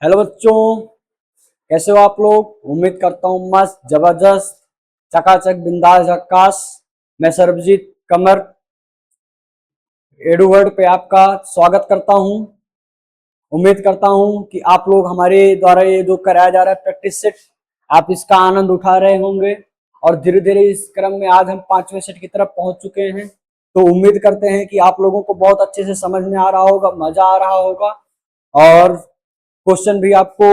Hello बच्चों, कैसे हो आप लोग। उम्मीद करता हूँ मस्त जबरदस्त चकाचक बिंदास झक्कास। मैं सरबजीत कमर एडू वर्ड पे आपका स्वागत करता हूँ। उम्मीद करता हूँ कि आप लोग हमारे द्वारा ये जो कराया जा रहा है प्रैक्टिस सेट, आप इसका आनंद उठा रहे होंगे। और धीरे धीरे इस क्रम में आज हम 5वें सेट की तरफ पहुंच चुके हैं। तो उम्मीद करते हैं कि आप लोगों को बहुत अच्छे से समझ में आ रहा होगा, मजा आ रहा होगा और क्वेश्चन भी आपको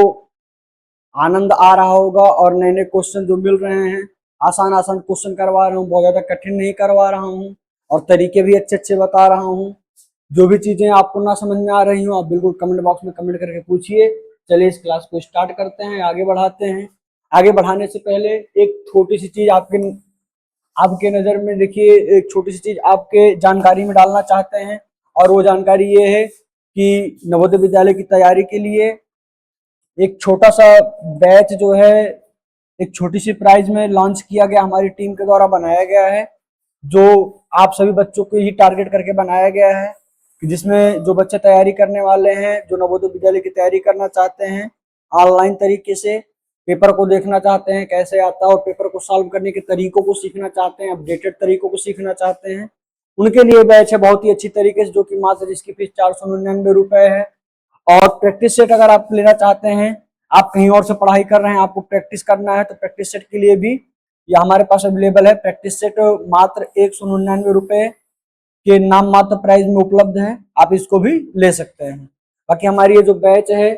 आनंद आ रहा होगा। और नए नए क्वेश्चन जो मिल रहे हैं, आसान आसान क्वेश्चन करवा रहा हूँ, बहुत ज्यादा कठिन नहीं करवा रहा हूँ और तरीके भी अच्छे अच्छे बता रहा हूँ। जो भी चीजें आपको ना समझ में आ रही हो, आप बिल्कुल कमेंट बॉक्स में कमेंट करके पूछिए। चलिए इस क्लास को स्टार्ट करते हैं, आगे बढ़ाते हैं। आगे बढ़ाने से पहले एक छोटी सी चीज आपके आपके नजर में देखिए, एक छोटी सी चीज आपके जानकारी में डालना चाहते हैं। और वो जानकारी ये है कि नवोदय विद्यालय की तैयारी के लिए एक छोटा सा बैच जो है, एक छोटी सी प्राइज में लॉन्च किया गया, हमारी टीम के द्वारा बनाया गया है। जो आप सभी बच्चों को ही टारगेट करके बनाया गया है, जिसमें जो बच्चे तैयारी करने वाले हैं, जो नवोदय विद्यालय की तैयारी करना चाहते हैं, ऑनलाइन तरीके से पेपर को देखना चाहते हैं कैसे आता है और पेपर को सॉल्व करने के तरीकों को सीखना चाहते हैं, अपडेटेड तरीकों को सीखना चाहते हैं, उनके लिए बैच है बहुत ही अच्छी तरीके से, जो कि मात्र इसकी फीस 499 रुपए है। और प्रैक्टिस सेट अगर आप लेना चाहते हैं, आप कहीं और से पढ़ाई कर रहे हैं, आपको प्रैक्टिस करना है, तो प्रैक्टिस सेट के लिए भी ये हमारे पास अवेलेबल है। प्रैक्टिस सेट मात्र 199 रुपए के नाम मात्र प्राइस में उपलब्ध है, आप इसको भी ले सकते हैं। बाकी हमारी ये जो बैच है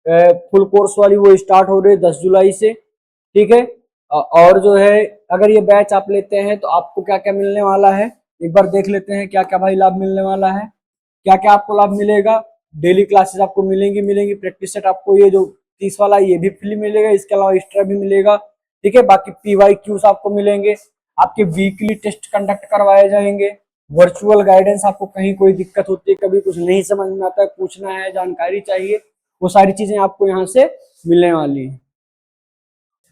फुल कोर्स वाली, वो स्टार्ट हो रही है 10 जुलाई से, ठीक है। और जो है, अगर ये बैच आप लेते हैं तो आपको क्या क्या मिलने वाला है, एक बार देख लेते हैं क्या क्या भाई लाभ मिलने वाला है। क्या क्या आपको लाभ मिलेगा। डेली क्लासेस आपको मिलेंगी मिलेंगी प्रैक्टिस सेट आपको ये जो 30 वाला ये भी फ्री मिलेगा, इसके अलावा एक्स्ट्रा भी मिलेगा, ठीक है। बाकी PYQs आपको मिलेंगे, आपके वीकली टेस्ट कंडक्ट करवाए जाएंगे, वर्चुअल गाइडेंस, आपको कहीं कोई दिक्कत होती है, कभी कुछ नहीं समझ में आता है, पूछना है, जानकारी चाहिए, वो सारी चीजें आपको यहाँ से मिलने वाली है।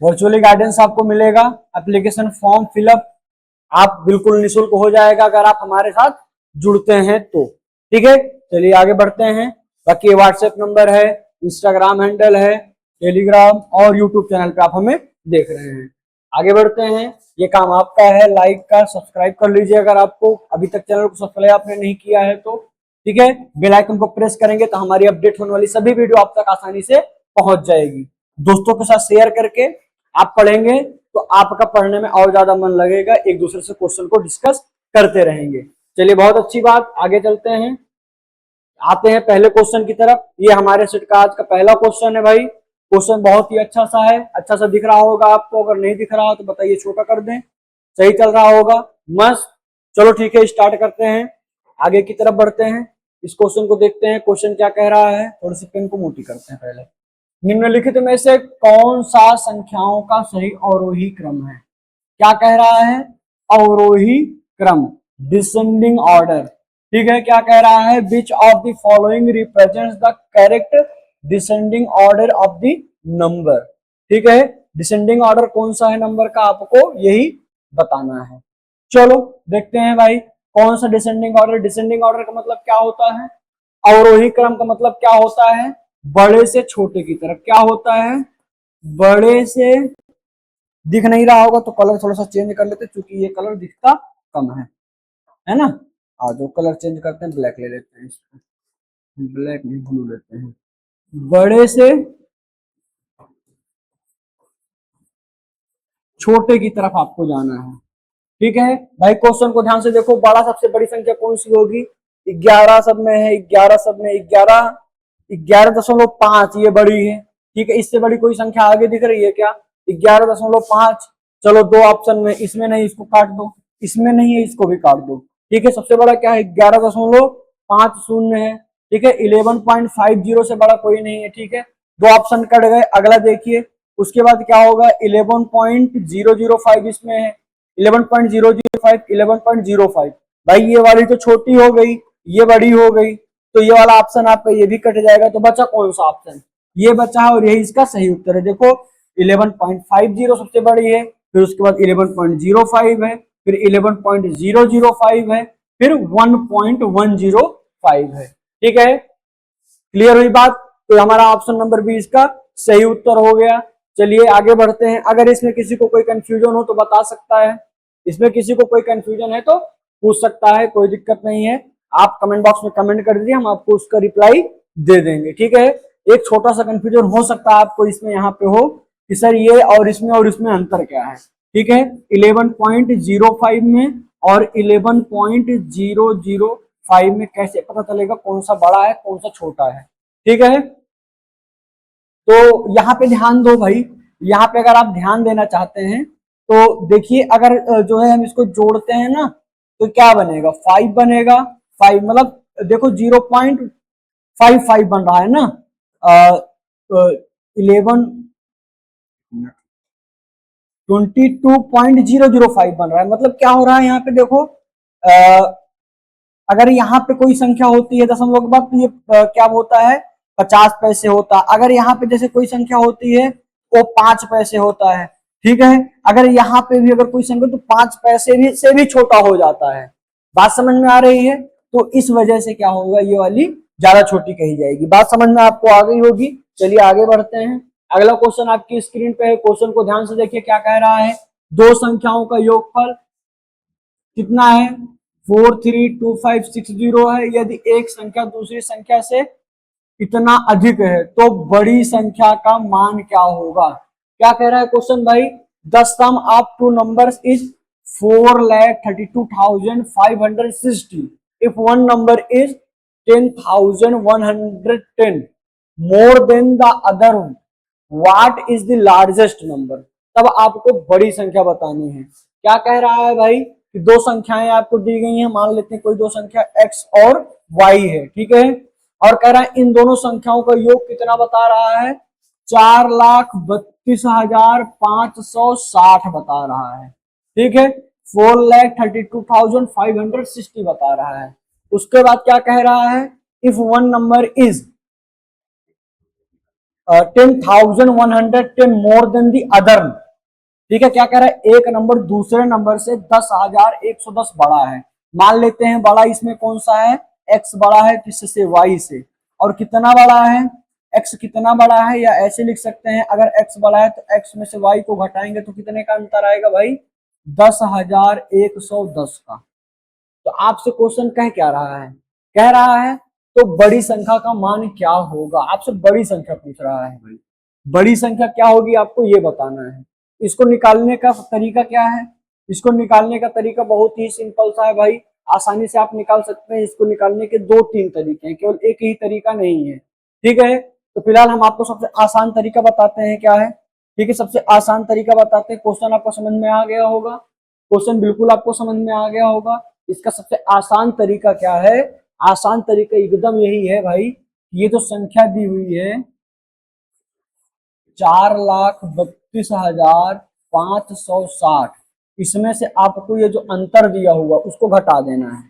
वर्चुअली गाइडेंस आपको मिलेगा, एप्लीकेशन फॉर्म फिलअप आप बिल्कुल निःशुल्क हो जाएगा अगर आप हमारे साथ जुड़ते हैं तो, ठीक है। चलिए आगे बढ़ते हैं। बाकी व्हाट्सएप नंबर है, इंस्टाग्राम हैंडल है, टेलीग्राम और यूट्यूब चैनल पे आप हमें देख रहे हैं। आगे बढ़ते हैं, ये काम आपका है, लाइक का सब्सक्राइब कर लीजिए अगर आपको अभी तक चैनल को सब्सक्राइब आपने नहीं किया है तो, ठीक है। बेल आइकन को प्रेस करेंगे तो हमारी अपडेट होने वाली सभी वीडियो आप तक आसानी से पहुंच जाएगी। दोस्तों के साथ शेयर करके आप पढ़ेंगे तो आपका पढ़ने में और ज्यादा मन लगेगा, एक दूसरे से क्वेश्चन को डिस्कस करते रहेंगे। चलिए बहुत अच्छी बात, आगे चलते हैं, आते हैं पहले क्वेश्चन की तरफ। ये हमारे सेट का आज का पहला क्वेश्चन है भाई। क्वेश्चन बहुत ही अच्छा सा है, अच्छा सा दिख रहा होगा आपको, अगर नहीं दिख रहा हो तो बताइए, छोटा कर दें, सही चल रहा होगा, मस्त। चलो ठीक है, स्टार्ट करते हैं, आगे की तरफ बढ़ते हैं, इस क्वेश्चन को देखते हैं क्वेश्चन क्या कह रहा है। थोड़ी सी पेन को मोटी करते हैं पहले। निम्नलिखित में से कौन सा संख्याओं का सही अवरोही क्रम है। क्या कह रहा है, अवरोही क्रम, डिसेंडिंग ऑर्डर, ठीक है। क्या कह रहा है, which of the following represents the correct descending order of the number, ठीक है। डिसेंडिंग ऑर्डर कौन सा है नंबर का, आपको यही बताना है। चलो देखते हैं भाई, कौन सा डिसेंडिंग ऑर्डर। डिसेंडिंग ऑर्डर का मतलब क्या होता है, अवरोही क्रम का मतलब क्या होता है, बड़े से छोटे की तरफ। क्या होता है, बड़े से, दिख नहीं रहा होगा तो कलर थोड़ा सा चेंज कर लेते, क्योंकि ये कलर दिखता कम है ना। जो कलर चेंज करते हैं, ब्लैक ले लेते हैं, इसको ब्लैक नहीं ब्लू लेते हैं। बड़े से छोटे की तरफ आपको जाना है, ठीक है भाई। क्वेश्चन को ध्यान से देखो, बड़ा सबसे बड़ी संख्या कौन सी होगी, 11 सब में है, 11 सब में 11, 11.5 ये बड़ी है, ठीक है। इससे बड़ी कोई संख्या आगे दिख रही है क्या, 11.5। चलो दो ऑप्शन में, इसमें नहीं, इसको काट दो, इसमें नहीं है, इसको भी काट दो, ठीक है। सबसे बड़ा क्या है, 11.50 है, ठीक है। 11.50 से बड़ा कोई नहीं है, ठीक है। दो ऑप्शन कट गए, अगला देखिए, उसके बाद क्या होगा, 11.005 इसमें है, 11.005, 11.05। भाई ये वाली तो छोटी हो गई, ये बड़ी हो गई, तो ये वाला ऑप्शन आपका ये भी कट जाएगा, तो बचा कौन सा ऑप्शन, ये बचा है, और यही इसका सही उत्तर है। देखो 11.50 सबसे बड़ी है, फिर उसके बाद 11.05 है, फिर 11.005 है, फिर 1.105 है, ठीक है। क्लियर हुई बात। तो हमारा ऑप्शन नंबर बी इसका सही उत्तर हो गया। चलिए आगे बढ़ते हैं। अगर इसमें किसी को कोई कंफ्यूजन हो तो बता सकता है, इसमें किसी को कोई कंफ्यूजन है तो पूछ सकता है, कोई दिक्कत नहीं है। आप कमेंट बॉक्स में कमेंट कर दीजिए, हम आपको उसका रिप्लाई दे देंगे। ठीक है, एक छोटा सा कंफ्यूजन हो सकता है आपको इसमें यहाँ पे हो कि सर ये और इसमें अंतर क्या है। ठीक है, 11.05 में और 11.005 में कैसे पता चलेगा कौन सा बड़ा है कौन सा छोटा है। ठीक है, तो यहाँ पे ध्यान दो भाई, यहाँ पे अगर आप ध्यान देना चाहते हैं तो देखिए, अगर जो है हम इसको जोड़ते हैं ना तो क्या बनेगा, 5 बनेगा। 5 मतलब देखो 0.55 बन रहा है ना, 11 22.005 बन रहा है। मतलब क्या हो रहा है यहाँ पे देखो, अगर यहाँ पे कोई संख्या होती है दशमलव के बाद तो ये क्या होता है, 50 पैसे होता। अगर यहाँ पे जैसे कोई संख्या होती है वो 5 पैसे होता है। ठीक है, अगर यहाँ पे भी अगर कोई संख्या तो 5 पैसे भी से भी छोटा हो जाता है। बात समझ में आ रही है, तो इस वजह से क्या होगा, ये वाली ज्यादा छोटी कही जाएगी। बात समझ में आपको आ गई होगी। चलिए आगे बढ़ते हैं। अगला क्वेश्चन आपकी स्क्रीन पे है, क्वेश्चन को ध्यान से देखिए क्या कह रहा है। दो संख्याओं का योगफल कितना है, 432560 है। यदि एक संख्या दूसरी संख्या से इतना अधिक है तो बड़ी संख्या का मान क्या होगा। क्या कह रहा है क्वेश्चन भाई, the sum of two numbers is 4,32,560 if one number is 10,110 more than the other, what is the largest number. तब आपको बड़ी संख्या बतानी है। क्या कह रहा है भाई कि दो संख्याएं आपको दी गई हैं, मान लेते हैं कोई दो संख्या x और y है। ठीक है, और कह रहा है इन दोनों संख्याओं का योग कितना बता रहा है, 4,32,560 बता रहा है। ठीक है, 4,32,560 बता रहा है। उसके बाद क्या कह रहा है, if one number is 10,110 more then the other. ठीक है, क्या कह रहा है, एक नंबर दूसरे नंबर से 10,110 बड़ा है। मान लेते हैं बड़ा इसमें कौन सा है, x बड़ा है किससे, y से। और कितना बड़ा है, x कितना बड़ा है, या ऐसे लिख सकते हैं अगर x बड़ा है तो x में से y को घटाएंगे तो कितने का अंतर आएगा भाई, 10,110 का। तो आपसे क्वेश्चन कह क्या रहा है, कह रहा है तो बड़ी संख्या का मान क्या होगा। आपसे बड़ी संख्या पूछ रहा है भाई, बड़ी संख्या क्या होगी आपको ये बताना है। इसको निकालने का तरीका क्या है, इसको निकालने का तरीका बहुत ही सिंपल सा है भाई, आसानी से आप निकाल सकते हैं। इसको निकालने के 2-3 तरीके हैं, केवल एक ही तरीका नहीं है। ठीक है, तो फिलहाल हम आपको सबसे आसान तरीका बताते हैं क्या है। ठीक है, सबसे आसान तरीका बताते हैं। क्वेश्चन आपको समझ में आ गया होगा, क्वेश्चन बिल्कुल आपको समझ में आ गया होगा। इसका सबसे आसान तरीका क्या है, आसान तरीका एकदम यही है भाई, ये जो संख्या दी हुई है 4,32,560, इसमें से आपको ये जो अंतर दिया हुआ उसको घटा देना है।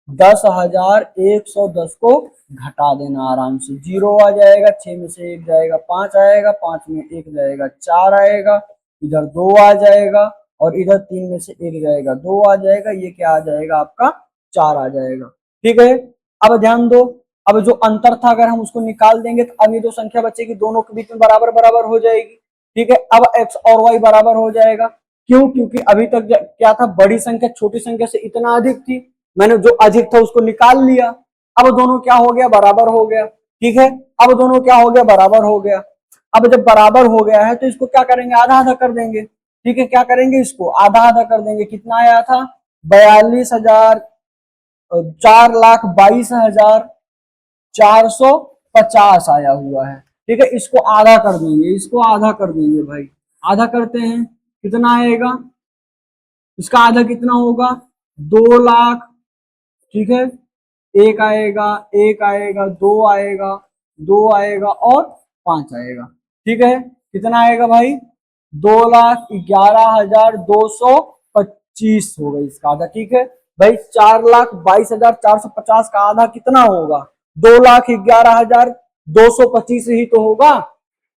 10,110 को घटा देना आराम से, 0 आ जाएगा, 6 में से 1 जाएगा, 5 आएगा, 5 में 1 जाएगा, 4 आएगा, इधर 2 आ जाएगा और इधर 3 में से 1 जाएगा, 2 आ जाएगा, ये क्या आ जाएगा आपका 4 आ जाएगा। ठीक है, अब ध्यान दो, अब जो अंतर था अगर हम उसको निकाल देंगे तो अब ये जो संख्या बचेगी दोनों के बीच में बराबर बराबर हो जाएगी। ठीक है, अब x और y बराबर हो जाएगा। क्यों, क्योंकि अभी तक क्या था, बड़ी संख्या छोटी संख्या से इतना अधिक थी, मैंने जो अधिक था उसको निकाल लिया, अब दोनों क्या हो गया, बराबर हो गया। ठीक है, अब दोनों क्या हो गया, बराबर हो गया। अब जब बराबर हो गया है तो इसको क्या करेंगे, आधा आधा कर देंगे। ठीक है, क्या करेंगे, इसको आधा आधा कर देंगे। कितना आया था, 4,22,450 आया हुआ है। ठीक है, इसको आधा कर देंगे, इसको आधा कर देंगे भाई, आधा करते हैं, कितना आएगा, इसका आधा कितना होगा, 2 लाख। ठीक है, एक आएगा, एक आएगा, 2 आएगा, 2 आएगा और 5 आएगा। ठीक है, कितना आएगा भाई, 2,11,225 होगा इसका आधा। ठीक है भाई, 4,22,450 का आधा कितना होगा, 2,11,225 ही तो होगा।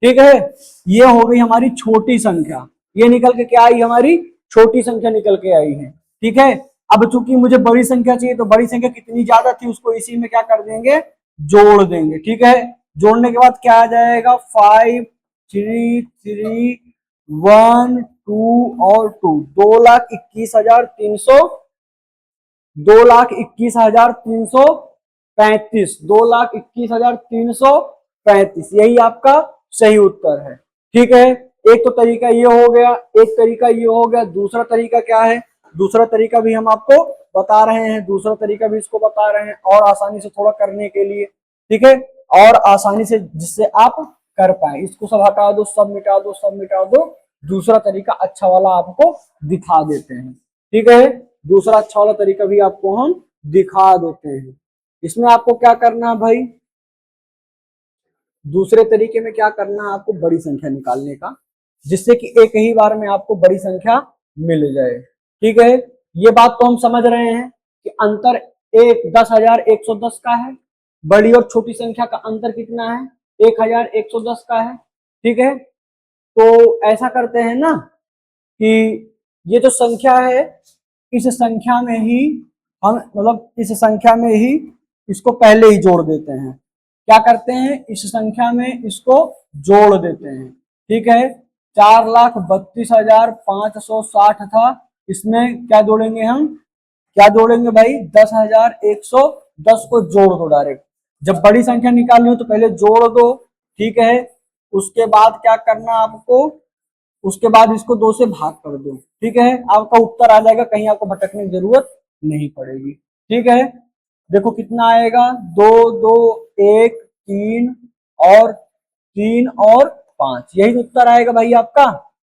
ठीक है, ये हो गई हमारी छोटी संख्या, ये निकल के क्या आई, हमारी छोटी संख्या निकल के आई है। ठीक है, अब चूंकि मुझे बड़ी संख्या चाहिए तो बड़ी संख्या कितनी ज्यादा थी उसको इसी में क्या कर देंगे, जोड़ देंगे। ठीक है, जोड़ने के बाद क्या आ जाएगा, 5 3 3 1 2 और 2, 2,21,300, 2,21,335, 2,21,335, यही आपका सही उत्तर है। ठीक है, एक तो तरीका ये हो गया, एक तरीका ये हो गया। दूसरा तरीका क्या है, दूसरा तरीका भी हम आपको बता रहे हैं, दूसरा तरीका भी इसको बता रहे हैं और आसानी से थोड़ा करने के लिए। ठीक है, और आसानी से जिससे आप कर पाए। इसको सब हटा दो, सब मिटा दो, सब मिटा दो। दूसरा तरीका अच्छा वाला आपको दिखा देते हैं। ठीक है, दूसरा अच्छा वाला तरीका भी आपको हम दिखा देते हैं। इसमें आपको क्या करना है भाई, दूसरे तरीके में क्या करना है, आपको बड़ी संख्या निकालने का, जिससे कि एक ही बार में आपको बड़ी संख्या मिल जाए। ठीक है, ये बात तो हम समझ रहे हैं कि अंतर 10,110 का है। बड़ी और छोटी संख्या का अंतर कितना है, 1,110 का है। ठीक है, तो ऐसा करते हैं ना कि ये जो संख्या है, इस संख्या में ही हम, मतलब इस संख्या में ही इसको पहले ही जोड़ देते हैं। क्या करते हैं, इस संख्या में इसको जोड़ देते हैं। ठीक है, 4,32,560 था, इसमें क्या जोड़ेंगे हम, क्या जोड़ेंगे भाई, 10,110 को जोड़ दो डायरेक्ट। जब बड़ी संख्या निकालनी हो तो पहले जोड़ दो। ठीक है, उसके बाद क्या करना आपको, उसके बाद इसको 2 से भाग कर दो। ठीक है, आपका उत्तर आ जाएगा, कहीं आपको भटकने की जरूरत नहीं पड़ेगी। ठीक है, देखो कितना आएगा, 2 2 1 3 और 3 और 5, यही उत्तर आएगा भाई आपका।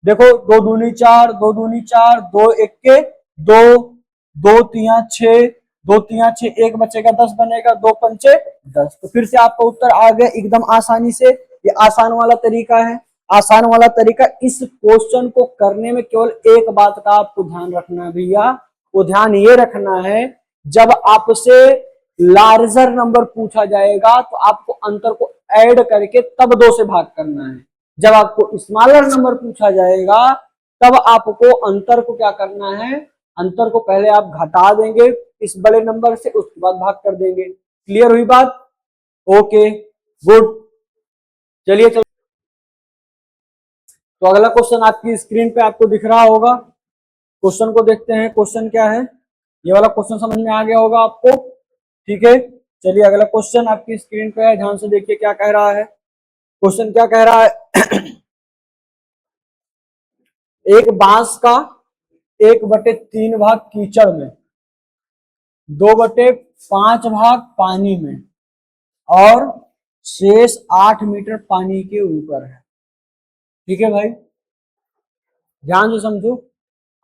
देखो 2 दूनी 4, 2 दूनी 4, 2 1 2, 2 3 6, 2 3 6, एक बचेगा 10 बनेगा, 2 5 10। तो फिर से आपका उत्तर आ गया एकदम आसानी से। ये आसान वाला तरीका है, आसान वाला तरीका। इस क्वेश्चन को करने में केवल एक बात का आपको ध्यान रखना है भैया, वो ध्यान ये रखना है, जब आपसे लार्जर नंबर पूछा जाएगा तो आपको अंतर को ऐड करके तब 2 से भाग करना है। जब आपको स्मॉलर नंबर पूछा जाएगा तब आपको अंतर को क्या करना है, अंतर को पहले आप घटा देंगे इस बड़े नंबर से, उसके बाद भाग कर देंगे। क्लियर हुई बात? Okay, good. चलिए तो अगला क्वेश्चन आपकी स्क्रीन पे आपको दिख रहा होगा, क्वेश्चन को देखते हैं। क्वेश्चन क्या है, ये वाला क्वेश्चन समझ में आ गया होगा आपको। ठीक है, चलिए अगला क्वेश्चन आपकी स्क्रीन पे है, ध्यान से देखिए क्या कह रहा है। क्वेश्चन क्या कह रहा है एक बांस का 1/3 भाग कीचड़ में, 2/5 भाग पानी में और शेष 8 मीटर पानी के ऊपर है। ठीक है भाई, ध्यान से समझो,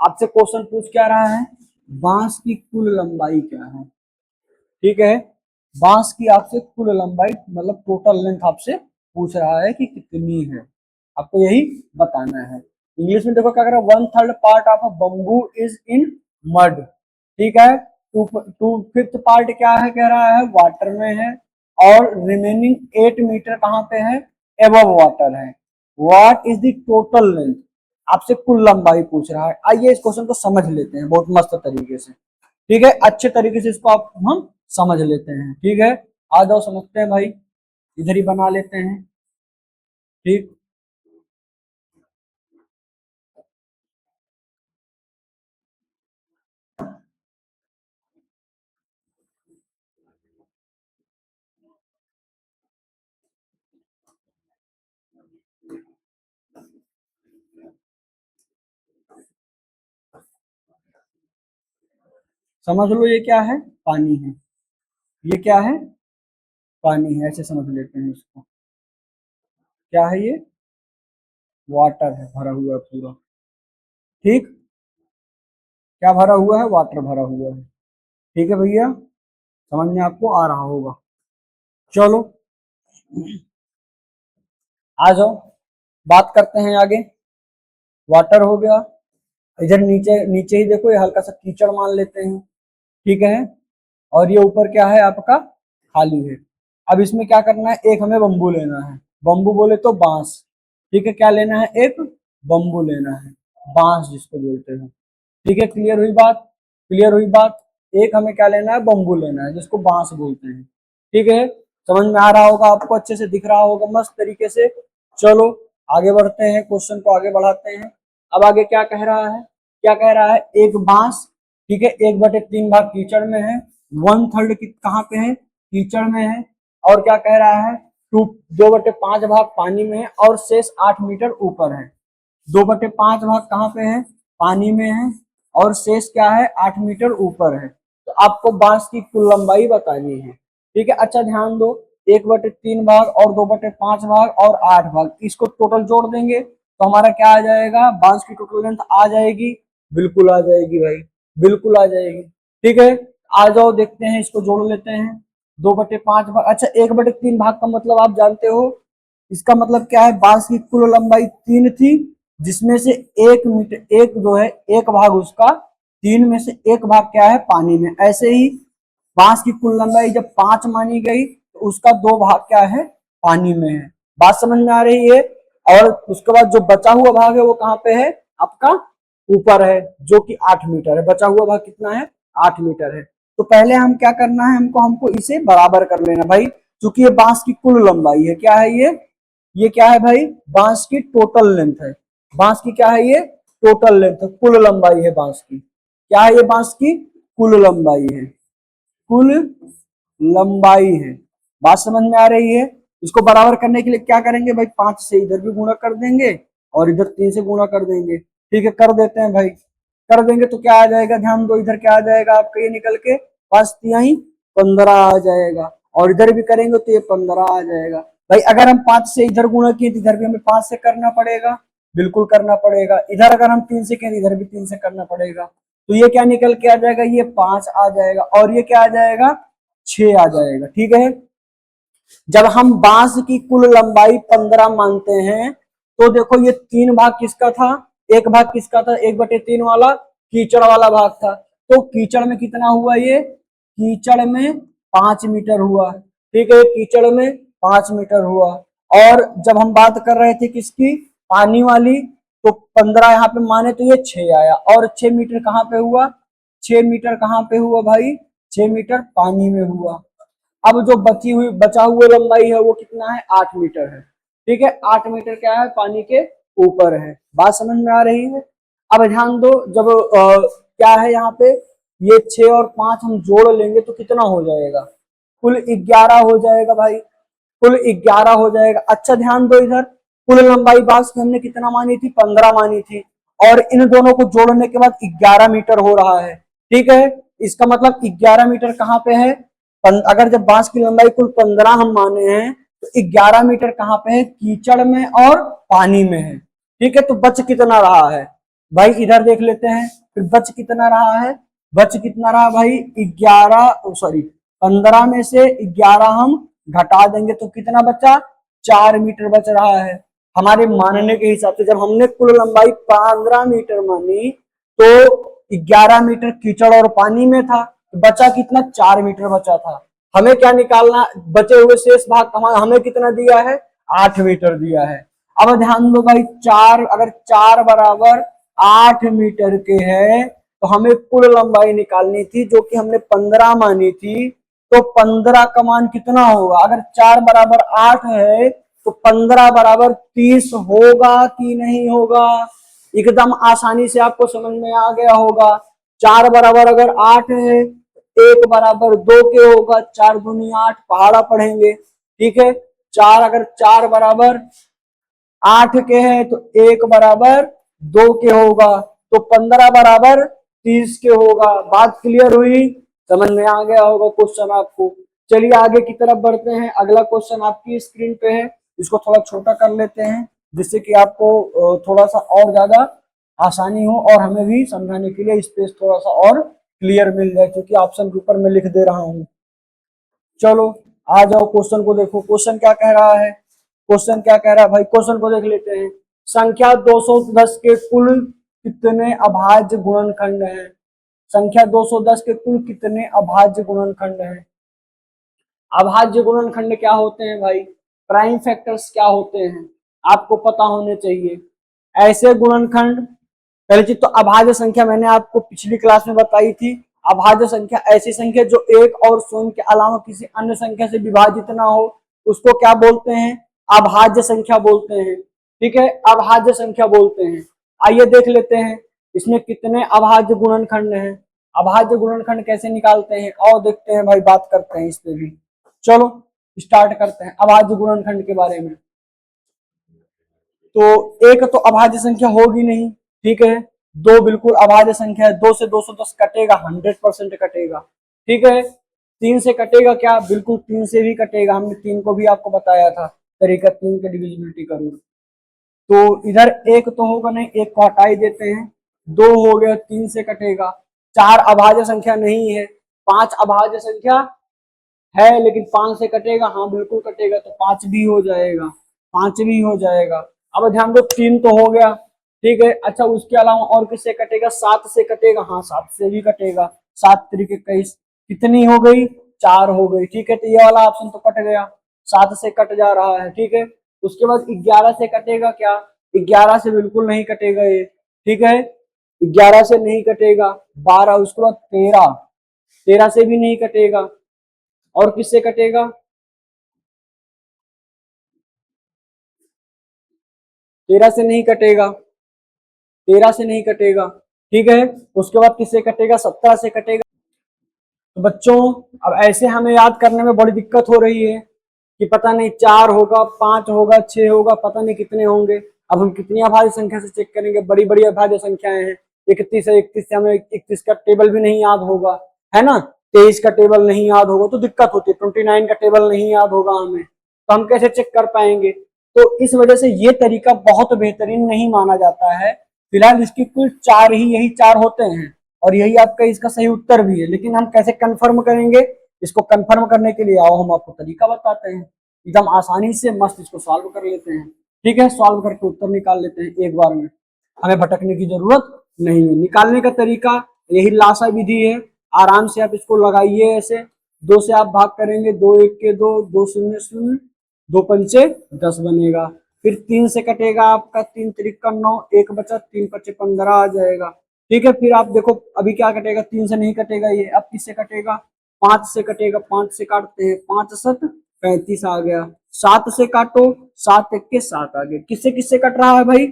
आपसे क्वेश्चन पूछ क्या रहा है, बांस की कुल लंबाई क्या है। ठीक है, बांस की आपसे कुल लंबाई मतलब टोटल लेंथ आपसे पूछ रहा है कि कितनी है, आपको यही बताना है। इंग्लिश में देखो क्या कर रहा है, 1/3 part of a bamboo is in mud. ठीक है, 2/5 पार्ट क्या है, कह रहा है वाटर में है, और रिमेनिंग 8 मीटर कहाँ पे है, एबव वाटर है। What is the total length, आपसे कुल लंबाई पूछ रहा है। आइए इस क्वेश्चन को समझ लेते हैं बहुत मस्त तरीके से। ठीक है, अच्छे तरीके से इसको आप हम समझ लेते हैं। ठीक है, आ जाओ समझते हैं भाई, इधर ही बना लेते हैं। ठीक, समझ लो ये क्या है, पानी है। ये क्या है, पानी है, ऐसे समझ लेते हैं इसको। क्या है ये, वाटर है, भरा हुआ है पूरा। ठीक, क्या भरा हुआ है, वाटर भरा हुआ है। ठीक है भैया, समझ में आपको आ रहा होगा। चलो आ जाओ, बात करते हैं आगे। वाटर हो गया, इधर नीचे नीचे ही देखो, ये हल्का सा कीचड़ मान लेते हैं। ठीक है, और ये ऊपर क्या है आपका, खाली है। अब इसमें क्या करना है, एक हमें बम्बू लेना है, बम्बू बोले तो बांस। ठीक है, क्या लेना है, एक बम्बू लेना है, बांस जिसको बोलते हैं। ठीक है, क्लियर हुई बात, क्लियर हुई बात। एक हमें क्या लेना है, बम्बू लेना है जिसको बांस बोलते हैं। ठीक है, समझ में आ रहा होगा आपको, अच्छे से दिख रहा होगा मस्त तरीके से। चलो आगे बढ़ते हैं, क्वेश्चन को आगे बढ़ाते हैं। अब आगे क्या कह रहा है, क्या कह रहा है, एक बांस, ठीक है, 1/3 भाग कीचड़ में है, 1/3 कहाँ पे है, कीचड़ में है, और क्या कह रहा है, 2/5 भाग पानी में है और शेष 8 मीटर ऊपर है। 2/5 भाग कहाँ पे है, पानी में है, और शेष क्या है, 8 मीटर ऊपर है। तो आपको बांस की कुल लंबाई बतानी है, ठीक है। अच्छा ध्यान दो, 1/3 भाग और 2/5 भाग और 8 भाग, इसको टोटल जोड़ देंगे तो हमारा क्या आ जाएगा, बांस की टोटल लेंथ आ जाएगी, बिल्कुल आ जाएगी भाई, बिल्कुल आ जाएगी, ठीक है। आ जाओ देखते हैं, इसको जोड़ लेते हैं। 2/5 भाग, अच्छा 1/3 भाग का मतलब आप जानते हो, इसका मतलब क्या है, बांस की कुल लंबाई 3 थी, जिसमें से 1 मीटर, एक जो है एक भाग उसका, 3 में से एक भाग क्या है, पानी में। ऐसे ही बांस की कुल लंबाई जब 5 मानी गई तो उसका 2 भाग क्या है, पानी में है। बात समझ में आ रही है। और उसके बाद जो बचा हुआ भाग है वो कहाँ पे है, आपका ऊपर है, जो कि 8 मीटर है। बचा हुआ भाग कितना है, 8 मीटर है। तो पहले हम क्या करना है, हमको हमको इसे बराबर कर लेना भाई, क्योंकि ये बांस की कुल लंबाई है। क्या है ये क्या है भाई, बांस की टोटल लेंथ है। बांस की क्या है, ये टोटल लेंथ है, कुल लंबाई है बांस की। क्या है ये, बांस की कुल लंबाई है, कुल लंबाई है। बात समझ में आ रही है। इसको बराबर करने के लिए क्या करेंगे भाई, 5 से इधर भी गुणा कर देंगे और इधर 3 से गुणा कर देंगे, ठीक है। कर देते हैं भाई, कर देंगे तो क्या आ जाएगा, ध्यान दो, इधर क्या आ जाएगा आपका, ये निकल के 5 तिहाई 15 आ जाएगा, और इधर भी करेंगे तो ये 15 आ जाएगा। भाई अगर हम 5 से इधर गुणा किए तो इधर भी हमें 5 से करना पड़ेगा, बिल्कुल करना पड़ेगा। इधर अगर हम 3 से किए तो इधर भी 3 से करना पड़ेगा। तो ये क्या निकल के आ जाएगा, ये 5 आ जाएगा, और ये क्या आ जाएगा, 6 आ जाएगा, ठीक है। जब हम बांस की कुल लंबाई 15 मानते हैं तो देखो ये 3 भाग किसका था, एक भाग किसका था, 1/3 वाला कीचड़ वाला भाग था। तो कीचड़ में कितना हुआ, ये कीचड़ में 5 मीटर हुआ, ठीक है, कीचड़ में 5 मीटर हुआ। और जब हम बात कर रहे थे किसकी, पानी वाली, तो 15 यहाँ पे माने तो ये 6 आया, और 6 मीटर कहाँ पे हुआ, 6 मीटर कहाँ पे हुआ भाई, 6 मीटर पानी में हुआ। अब जो बचा हुआ लंबाई है वो कितना है, 8 मीटर है, ठीक है। 8 मीटर क्या है, पानी के ऊपर है। बात समझ में आ रही है। अब ध्यान दो, जब क्या है यहाँ पे, ये 6 और 5 हम जोड़ लेंगे तो कितना हो जाएगा, कुल 11 हो जाएगा भाई, कुल 11 हो जाएगा। अच्छा ध्यान दो इधर, कुल लंबाई बांस की हमने कितना मानी थी, 15 मानी थी, और इन दोनों को जोड़ने के बाद 11 मीटर हो रहा है, ठीक है। इसका मतलब 11 मीटर कहाँ पे है, अगर जब बांस की लंबाई कुल 15 हम माने हैं तो 11 मीटर कहाँ पे है, कीचड़ में और पानी में है, ठीक है। तो बच कितना रहा है भाई, इधर देख लेते हैं, फिर बच कितना रहा है, बच कितना रहा भाई, 11 सॉरी 15 में से 11 हम घटा देंगे तो कितना बचा, 4 मीटर बच रहा है। हमारे मानने के हिसाब से जब हमने कुल लंबाई 15 मीटर मानी तो 11 मीटर कीचड़ और पानी में था, तो बचा कितना, 4 मीटर बचा था। हमें क्या निकालना, बचे हुए शेष भाग हमें कितना दिया है, 8 मीटर दिया है। अब ध्यान दो भाई, 4 अगर 4 बराबर 8 मीटर के है तो हमें कुल लंबाई निकालनी थी, जो कि हमने 15 मानी थी। तो 15 का मान कितना होगा, अगर 4 बराबर 8 है तो 15 बराबर 30 होगा कि नहीं होगा, एकदम आसानी से आपको समझ में आ गया होगा। 4 बराबर अगर 8 है, 1 बराबर 2 के होगा, 4 दूनी 8, पहाड़ा पढ़ेंगे, ठीक है। 4 अगर 4 बराबर 8 के है तो 1 बराबर 2 के होगा, तो 15 बराबर 30 के होगा। बात क्लियर हुई, समझ में आ गया होगा क्वेश्चन आपको। चलिए आगे की तरफ बढ़ते हैं, अगला क्वेश्चन आपकी स्क्रीन पे है, इसको थोड़ा छोटा कर लेते हैं जिससे कि आपको थोड़ा सा और ज्यादा आसानी हो और हमें भी समझाने के लिए स्पेस थोड़ा सा और क्लियर मिल जाए, क्योंकि ऑप्शन के ऊपर मैं लिख दे रहा हूँ। चलो आ जाओ, क्वेश्चन को देखो, क्वेश्चन क्या कह रहा है, क्वेश्चन क्या कह रहा है भाई, क्वेश्चन को देख लेते हैं। संख्या 210 के कुल कितने अभाज्य गुणनखंड हैं, संख्या 210 के कुल कितने अभाज्य गुणनखंड हैं। अभाज्य गुणनखंड क्या होते हैं भाई, प्राइम फैक्टर्स क्या होते हैं, आपको पता होने चाहिए। ऐसे गुणनखंड, पहली चीज तो अभाज्य संख्या मैंने आपको पिछली क्लास में बताई थी, अभाज्य संख्या ऐसी संख्या जो एक और शून्य के अलावा किसी अन्य संख्या से विभाजित ना हो, उसको क्या बोलते हैं? अभाज्य संख्या बोलते हैं। ठीक है, अभाज्य संख्या बोलते हैं। आइए देख लेते हैं इसमें कितने अभाज्य गुणनखंड हैं। अभाज्य गुणनखंड कैसे निकालते हैं और देखते हैं भाई, बात करते हैं इस पे भी। चलो स्टार्ट करते हैं अभाज्य गुणनखंड के बारे में। तो एक तो अभाज्य संख्या होगी नहीं, ठीक है। दो बिल्कुल अभाज्य संख्या है, 2 से 210 कटेगा, 100% कटेगा, ठीक है। 3 से कटेगा क्या? बिल्कुल 3 से भी कटेगा, हमने 3 को भी आपको बताया था तरीका 3 के डिविजिबिलिटी का रूल। तो इधर एक तो होगा नहीं, एक को हटा ही देते हैं, 2 हो गया, 3 से कटेगा। 4 अभाज्य संख्या नहीं है, 5 अभाज्य संख्या है लेकिन 5 से कटेगा, हाँ बिल्कुल कटेगा, तो 5 भी हो जाएगा, 5 भी हो जाएगा। अब ध्यान दो 3 तो हो गया, ठीक है। अच्छा उसके अलावा और किससे कटेगा? 7 से कटेगा, हाँ 7 से भी कटेगा। 7 तरीके 21, कितनी हो गई? 4 हो गई, ठीक है। तो ये वाला ऑप्शन तो कट गया, 7 से कट जा रहा है, ठीक है। उसके बाद 11 से कटेगा क्या? 11 से बिल्कुल नहीं कटेगा ये, ठीक है। 11 से नहीं कटेगा। 12, उसके बाद 13, 13 से भी नहीं कटेगा। और किससे कटेगा? 13 से नहीं कटेगा, 13 से नहीं कटेगा, ठीक है। उसके बाद किससे कटेगा? 17 से कटेगा। तो बच्चों अब ऐसे हमें याद करने में बड़ी दिक्कत हो रही है कि पता नहीं 4 होगा, 5 होगा, 6 होगा, पता नहीं कितने होंगे। अब हम कितनी अभाज्य संख्या से चेक करेंगे? बड़ी बड़ी अभाज्य संख्याएं हैं। 31 है, 31 से हमें 31 का टेबल भी नहीं याद होगा, है ना। 23 का टेबल नहीं याद होगा तो दिक्कत होती है। 29 का टेबल नहीं याद होगा हमें, तो हम कैसे चेक कर पाएंगे? तो इस वजह से ये तरीका बहुत बेहतरीन नहीं माना जाता है। फिलहाल इसकी कुल 4 ही, यही 4 होते हैं और यही आपका इसका सही उत्तर भी है। लेकिन हम कैसे कंफर्म करेंगे? इसको कंफर्म करने के लिए आओ हम आपको तरीका बताते हैं, एकदम आसानी से मस्त इसको सॉल्व कर लेते हैं, ठीक है। सॉल्व करके उत्तर निकाल लेते हैं एक बार में, हमें भटकने की जरूरत नहीं है। निकालने का तरीका यही लासा विधि है। आराम से आप इसको लगाइए ऐसे, 2 से आप भाग करेंगे, 2 1 के 2, 2 0 0, 2 पंचे 10 बनेगा। फिर 3 से कटेगा आपका, 3 त्रिक 9, 1 बचा, 3 पचे 15 आ जाएगा, ठीक है। फिर आप देखो अभी क्या कटेगा? 3 से नहीं कटेगा ये, अब किससे कटेगा? 5 से कटेगा। 5 से काटते हैं, 5 7 35 आ गया। 7 से काटो, 7 1 के 7 आ गए। किससे किससे कट रहा है भाई?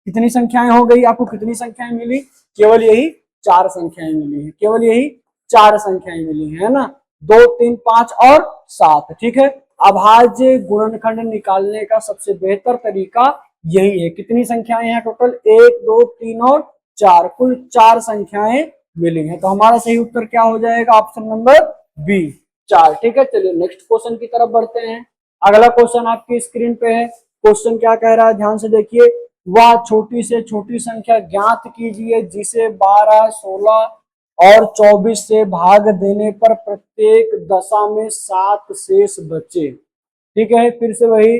कितनी संख्याएं हो गई? आपको कितनी संख्याएं मिली? केवल यही 4 संख्याएं मिली है, केवल यही 4 संख्याएं मिली है ना। 2 3 5 और 7, ठीक है। अभाज्य गुणनखंड निकालने का सबसे बेहतर तरीका यही है। कितनी संख्याएं हैं टोटल? 1 2 3 और 4, कुल 4 संख्याएं मिली हैं। तो हमारा सही उत्तर क्या हो जाएगा? ऑप्शन नंबर बी, 4, ठीक है। चलिए नेक्स्ट क्वेश्चन की तरफ बढ़ते हैं। अगला क्वेश्चन आपकी स्क्रीन पे है। क्वेश्चन क्या कह रहा है, ध्यान से देखिए। वह छोटी से छोटी संख्या ज्ञात कीजिए जिसे 12 16 और 24 से भाग देने पर प्रत्येक दशा में 7 शेष बचे, ठीक है। फिर से वही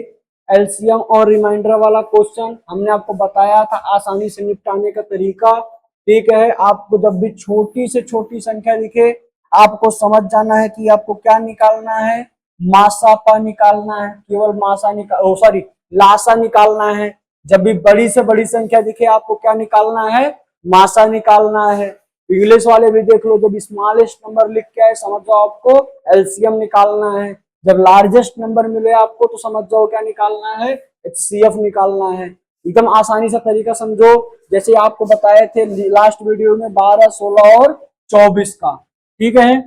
एलसीएम और रिमाइंडर वाला क्वेश्चन हमने आपको बताया था, आसानी से निपटाने का तरीका, ठीक है। आपको जब भी छोटी से छोटी संख्या दिखे, आपको समझ जाना है कि आपको क्या निकालना है, मासापा निकालना है, केवल मासा निकाल सॉरी लासा निकालना है। जब भी बड़ी से बड़ी संख्या दिखे, आपको क्या निकालना है? मासा निकालना है। इंग्लिश वाले भी देख लो, जब स्मॉलेस्ट नंबर लिख के आए समझ जाओ आपको एलसीएम निकालना है। जब लार्जेस्ट नंबर मिले आपको तो समझ जाओ क्या निकालना है? एचसीएफ निकालना है। एकदम आसानी से तरीका समझो, जैसे आपको बताए थे लास्ट वीडियो में 12 16 और 24 का, ठीक है।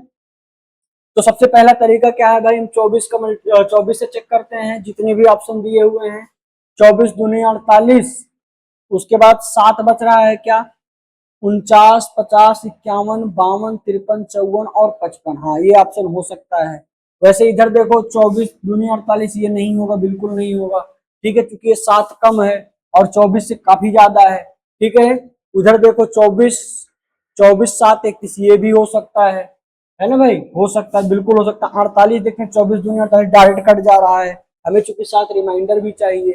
तो सबसे पहला तरीका क्या है भाई? हम 24 से चेक करते हैं, जितने भी ऑप्शन दिए हुए हैं। 24 दूनी 48, उसके बाद 7 बच रहा है क्या? 49 50 51 52 53 54 और 55, हाँ ये ऑप्शन हो सकता है। वैसे इधर देखो 24 दूनी 48, ये नहीं होगा, बिल्कुल नहीं होगा, ठीक है, क्योंकि ये 7 कम है और 24 से काफी ज्यादा है, ठीक है। उधर देखो 24 24 7 31, ये भी हो सकता है ना भाई? हो सकता है, बिल्कुल हो सकता है। 48 देखें, 24 दूनी 48 डायरेक्ट कट जा रहा है, हमें चूंकि साथ रिमाइंडर भी चाहिए,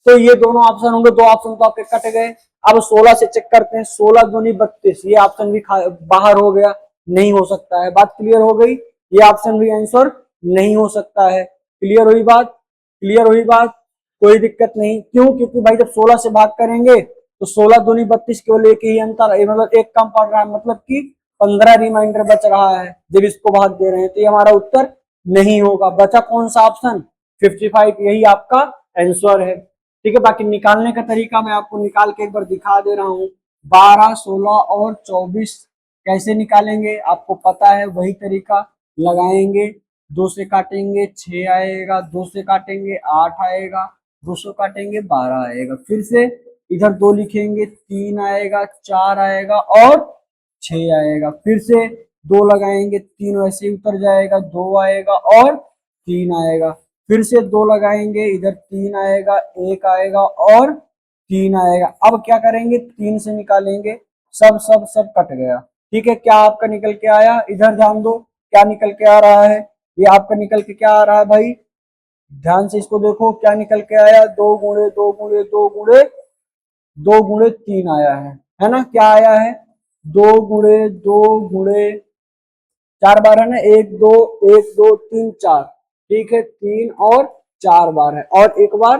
तो ये दोनों ऑप्शन होंगे। 2 ऑप्शन तो आपके कट गए। अब 16 से चेक करते हैं, 16 दूनी 32, ये ऑप्शन भी बाहर हो गया, नहीं हो सकता है। बात क्लियर हो गई, ये ऑप्शन भी आंसर नहीं हो सकता है। क्लियर हुई बात? क्लियर हुई बात? कोई दिक्कत नहीं, क्यों? क्योंकि भाई जब 16 से भाग करेंगे तो 16 दूनी 32, केवल एक ही अंतर है, मतलब एक कम पड़ रहा है, मतलब कि 15 रिमाइंडर बच रहा है जब इसको भाग दे रहे हैं, तो ये हमारा उत्तर नहीं होगा। बचा कौन सा ऑप्शन? 55, यही आपका आंसर है। ठीक है, बाकी निकालने का तरीका मैं आपको निकाल के एक बार दिखा दे रहा हूँ। 12, 16 और 24 कैसे निकालेंगे आपको पता है, वही तरीका लगाएंगे। 2 से काटेंगे 6 आएगा, 2 से काटेंगे 8 आएगा, 2 से काटेंगे 12 आएगा, फिर से इधर 2 लिखेंगे 3 आएगा, 4 आएगा और 6 आएगा, फिर से 2 लगाएंगे 3 वैसे ही उतर जाएगा, 2 आएगा और 3 आएगा, फिर से 2 लगाएंगे इधर 3 आएगा, 1 आएगा और 3 आएगा। अब क्या करेंगे, 3 से निकालेंगे, सब सब सब कट गया। ठीक है, क्या आपका निकल के आया? इधर ध्यान दो क्या निकल के आ रहा है। ये आपका निकल के क्या आ रहा है भाई, ध्यान से इसको देखो क्या निकल के आया। 2 गुणे 2 गुणे 2 गुणे 2 गुणे 3 आया है ना? क्या आया है? 2 गुणे 2 गुणे 4 बार है ना, 1 2 1 2 3 4। ठीक है, 3 और 4 बार है और एक बार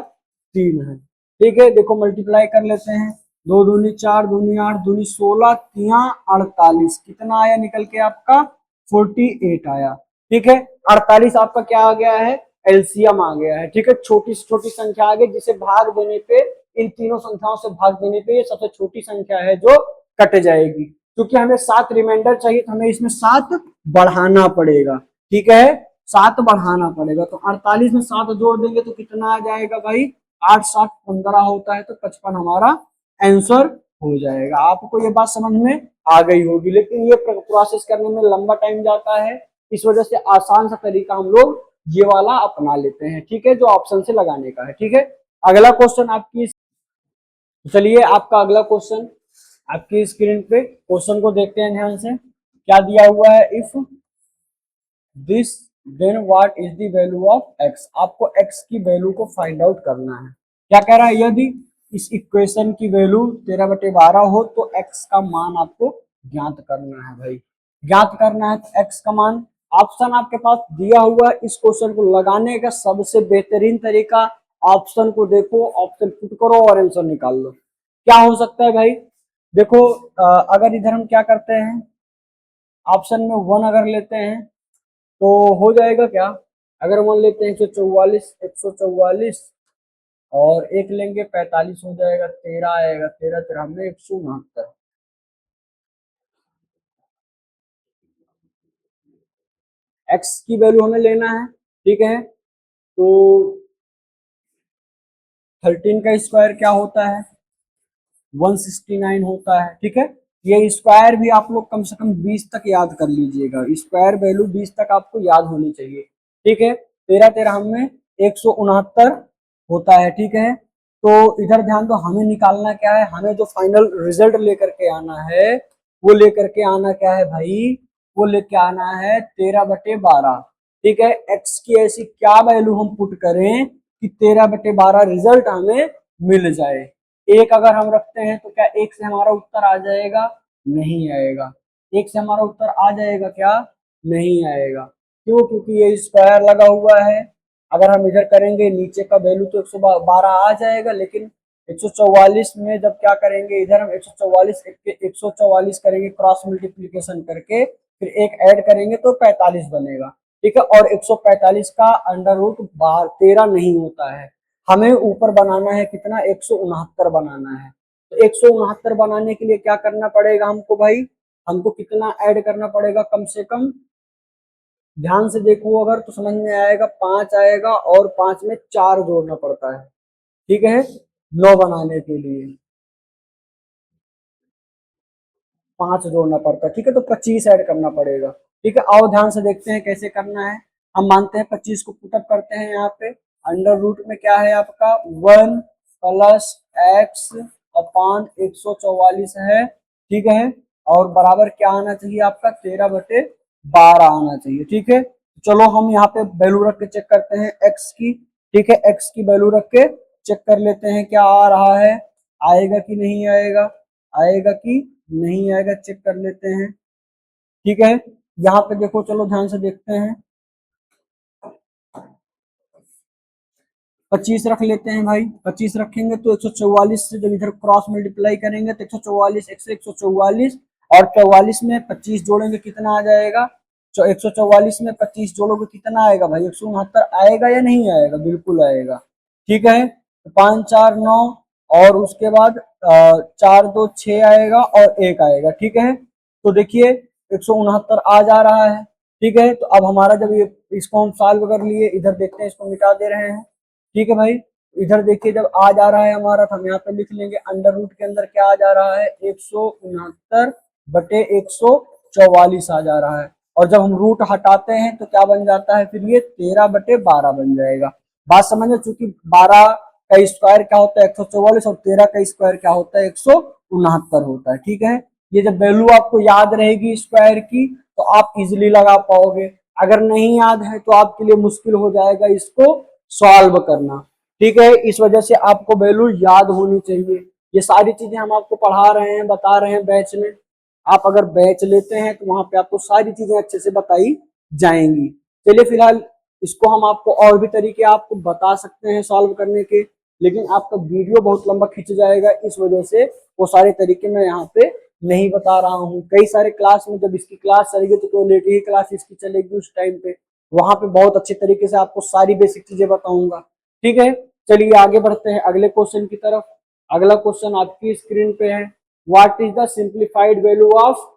3 है। ठीक है, देखो मल्टीप्लाई कर लेते हैं। 2 दूनी 4, दूनी 8, दूनी 16, 3 48, कितना आया निकल के आपका? 48 आया। ठीक है, 48 आपका क्या आ गया है? एलसीएम आ गया है। ठीक है, छोटी से छोटी संख्या आ गई जिसे भाग देने पे, इन तीनों संख्याओं से भाग देने पे ये सबसे छोटी संख्या है जो कट जाएगी। क्योंकि हमें 7 रिमाइंडर चाहिए तो हमें इसमें 7 बढ़ाना पड़ेगा। ठीक है, 7 बढ़ाना पड़ेगा, तो 48 में 7 जोड़ देंगे तो कितना आ जाएगा भाई? 8 7 15 होता है, तो 55 हमारा आंसर हो जाएगा। आपको ये बात समझ में आ गई होगी, लेकिन ये प्रोसेस करने में लंबा टाइम जाता है, इस वजह से आसान सा तरीका हम लोग ये वाला अपना लेते हैं। ठीक है, जो ऑप्शन से लगाने का है। ठीक है, अगला क्वेश्चन आपकी, चलिए आपका अगला क्वेश्चन आपकी स्क्रीन पे, क्वेश्चन को देखते हैं ध्यान से। क्या दिया हुआ है? If this then what is the value of x. आपको एक्स की वैल्यू को फाइंड आउट करना है। क्या कह रहा है? यदि इस इक्वेशन की वैल्यू 13/12 हो तो एक्स का मान आपको ज्ञात करना है भाई। ज्ञात करना है एक्स का मान। ऑप्शन आपके पास दिया हुआ है। इस क्वेश्चन को लगाने का सबसे बेहतरीन तरीका, ऑप्शन को देखो, ऑप्शन पुट करो और आंसर निकाल लो। क्या हो सकता है भाई? देखो अगर इधर हम क्या करते हैं, ऑप्शन में 1 अगर लेते हैं तो हो जाएगा क्या? अगर 1 लेते हैं 144, 144 और एक लेंगे 45 हो जाएगा, 13 आएगा, 13 13 में 169। एक्स की वैल्यू हमें लेना है। ठीक है, तो 13 का स्क्वायर क्या होता है? 169 होता है। ठीक है, ये स्क्वायर भी आप लोग कम से कम 20 तक याद कर लीजिएगा। स्क्वायर वैल्यू 20 तक आपको याद होनी चाहिए। ठीक है, 13 13 में 169 होता है। ठीक है, तो इधर ध्यान दो, हमें निकालना क्या है? हमें जो फाइनल रिजल्ट लेकर के आना है, वो लेकर के आना क्या है भाई? वो लेके आना है 13/12। ठीक है, एक्स की ऐसी क्या वैल्यू हम पुट करें कि 13/12 रिजल्ट हमें मिल जाए। एक अगर हम रखते हैं तो क्या एक से हमारा उत्तर आ जाएगा? नहीं आएगा। एक से हमारा उत्तर आ जाएगा क्या? नहीं आएगा। क्यों? क्योंकि ये स्क्वायर लगा हुआ है। अगर हम इधर करेंगे नीचे का वैल्यू तो 112 आ जाएगा, लेकिन 144 में जब क्या करेंगे, इधर हम 144 करेंगे क्रॉस मल्टीप्लीकेशन करके, फिर एक ऐड करेंगे तो 45 बनेगा। ठीक है, और 145 का अंडर रूट 13 नहीं होता है। हमें ऊपर बनाना है कितना? 169 बनाना है। तो 169 बनाने के लिए क्या करना पड़ेगा हमको भाई? हमको कितना ऐड करना पड़ेगा? कम से कम ध्यान से देखो अगर तो समझ में आएगा, 5 आएगा और 5 में 4 जोड़ना पड़ता है। ठीक है, 9 बनाने के लिए 5 जोड़ना पड़ता है। ठीक है, तो 25 ऐड करना पड़ेगा। ठीक है, आओ ध्यान से देखते हैं कैसे करना है। हम मानते हैं 25 को पुटअप करते हैं यहाँ पे। अंडर रूट में क्या है आपका? 1 प्लस एक्स अपॉन 144 है। ठीक है, और बराबर क्या आना चाहिए आपका? 13/12 आना चाहिए। ठीक है, चलो हम यहाँ पे वैल्यू रख के चेक करते हैं एक्स की। ठीक है, एक्स की वैल्यू रख के चेक कर लेते हैं क्या आ रहा है, आएगा कि नहीं आएगा, आएगा कि नहीं आएगा, चेक कर लेते हैं। ठीक है, यहाँ पे देखो, चलो ध्यान से देखते हैं। 25 रख लेते हैं भाई। 25 रखेंगे तो 144 से जब इधर क्रॉस मल्टीप्लाई करेंगे तो 144 1 से 144 और 44 में 25 जोड़ेंगे कितना आ जाएगा, 144 में 25 जोड़ोगे कितना आएगा भाई, 169 आएगा या नहीं आएगा, बिल्कुल आएगा। ठीक है, तो 5 4 9 और उसके बाद 4 2 6 आएगा और 1 आएगा। ठीक है, तो देखिए 169 आ जा रहा है। ठीक है, तो अब हमारा जब ये इसको हम सॉल्व कर लिए, इधर देखते हैं, इसको मिटा दे रहे हैं। ठीक है भाई, इधर देखिए जब आ जा रहा है हमारा, तो हम यहाँ पे लिख लेंगे अंडर रूट के अंदर क्या आ जा रहा है, 169 बटे 144 आ जा रहा है। और जब हम रूट हटाते हैं तो क्या बन जाता है, फिर ये 13 बटे 12 बन जाएगा। बात समझ में, चूंकि 12 का स्क्वायर क्या होता है 144 और 13 का स्क्वायर क्या होता है 169 होता है। ठीक है, ये जब वैल्यू आपको याद रहेगी स्क्वायर की तो आप इजिली लगा पाओगे, अगर नहीं याद है तो आपके लिए मुश्किल हो जाएगा इसको सॉल्व करना। ठीक है, इस वजह से आपको वैल्यू याद होनी चाहिए। ये सारी चीजें हम आपको पढ़ा रहे हैं, बता रहे हैं बैच में। आप अगर बैच लेते हैं तो वहां पे आपको सारी चीजें अच्छे से बताई जाएंगी। चलिए फिलहाल इसको हम आपको और भी तरीके आपको बता सकते हैं सॉल्व करने के, लेकिन आपका वीडियो बहुत लंबा खिंच जाएगा, इस वजह से वो सारे तरीके मैं यहाँ पे नहीं बता रहा हूँ। कई सारे क्लास में जब इसकी क्लास चलेगी तो लेट ही क्लास इसकी चलेगी उस टाइम पे, वहां पे बहुत अच्छे तरीके से आपको सारी बेसिक चीजें बताऊंगा। ठीक है, चलिए आगे बढ़ते हैं अगले क्वेश्चन की तरफ। अगला क्वेश्चन आपकी स्क्रीन पे है, what is the simplified value of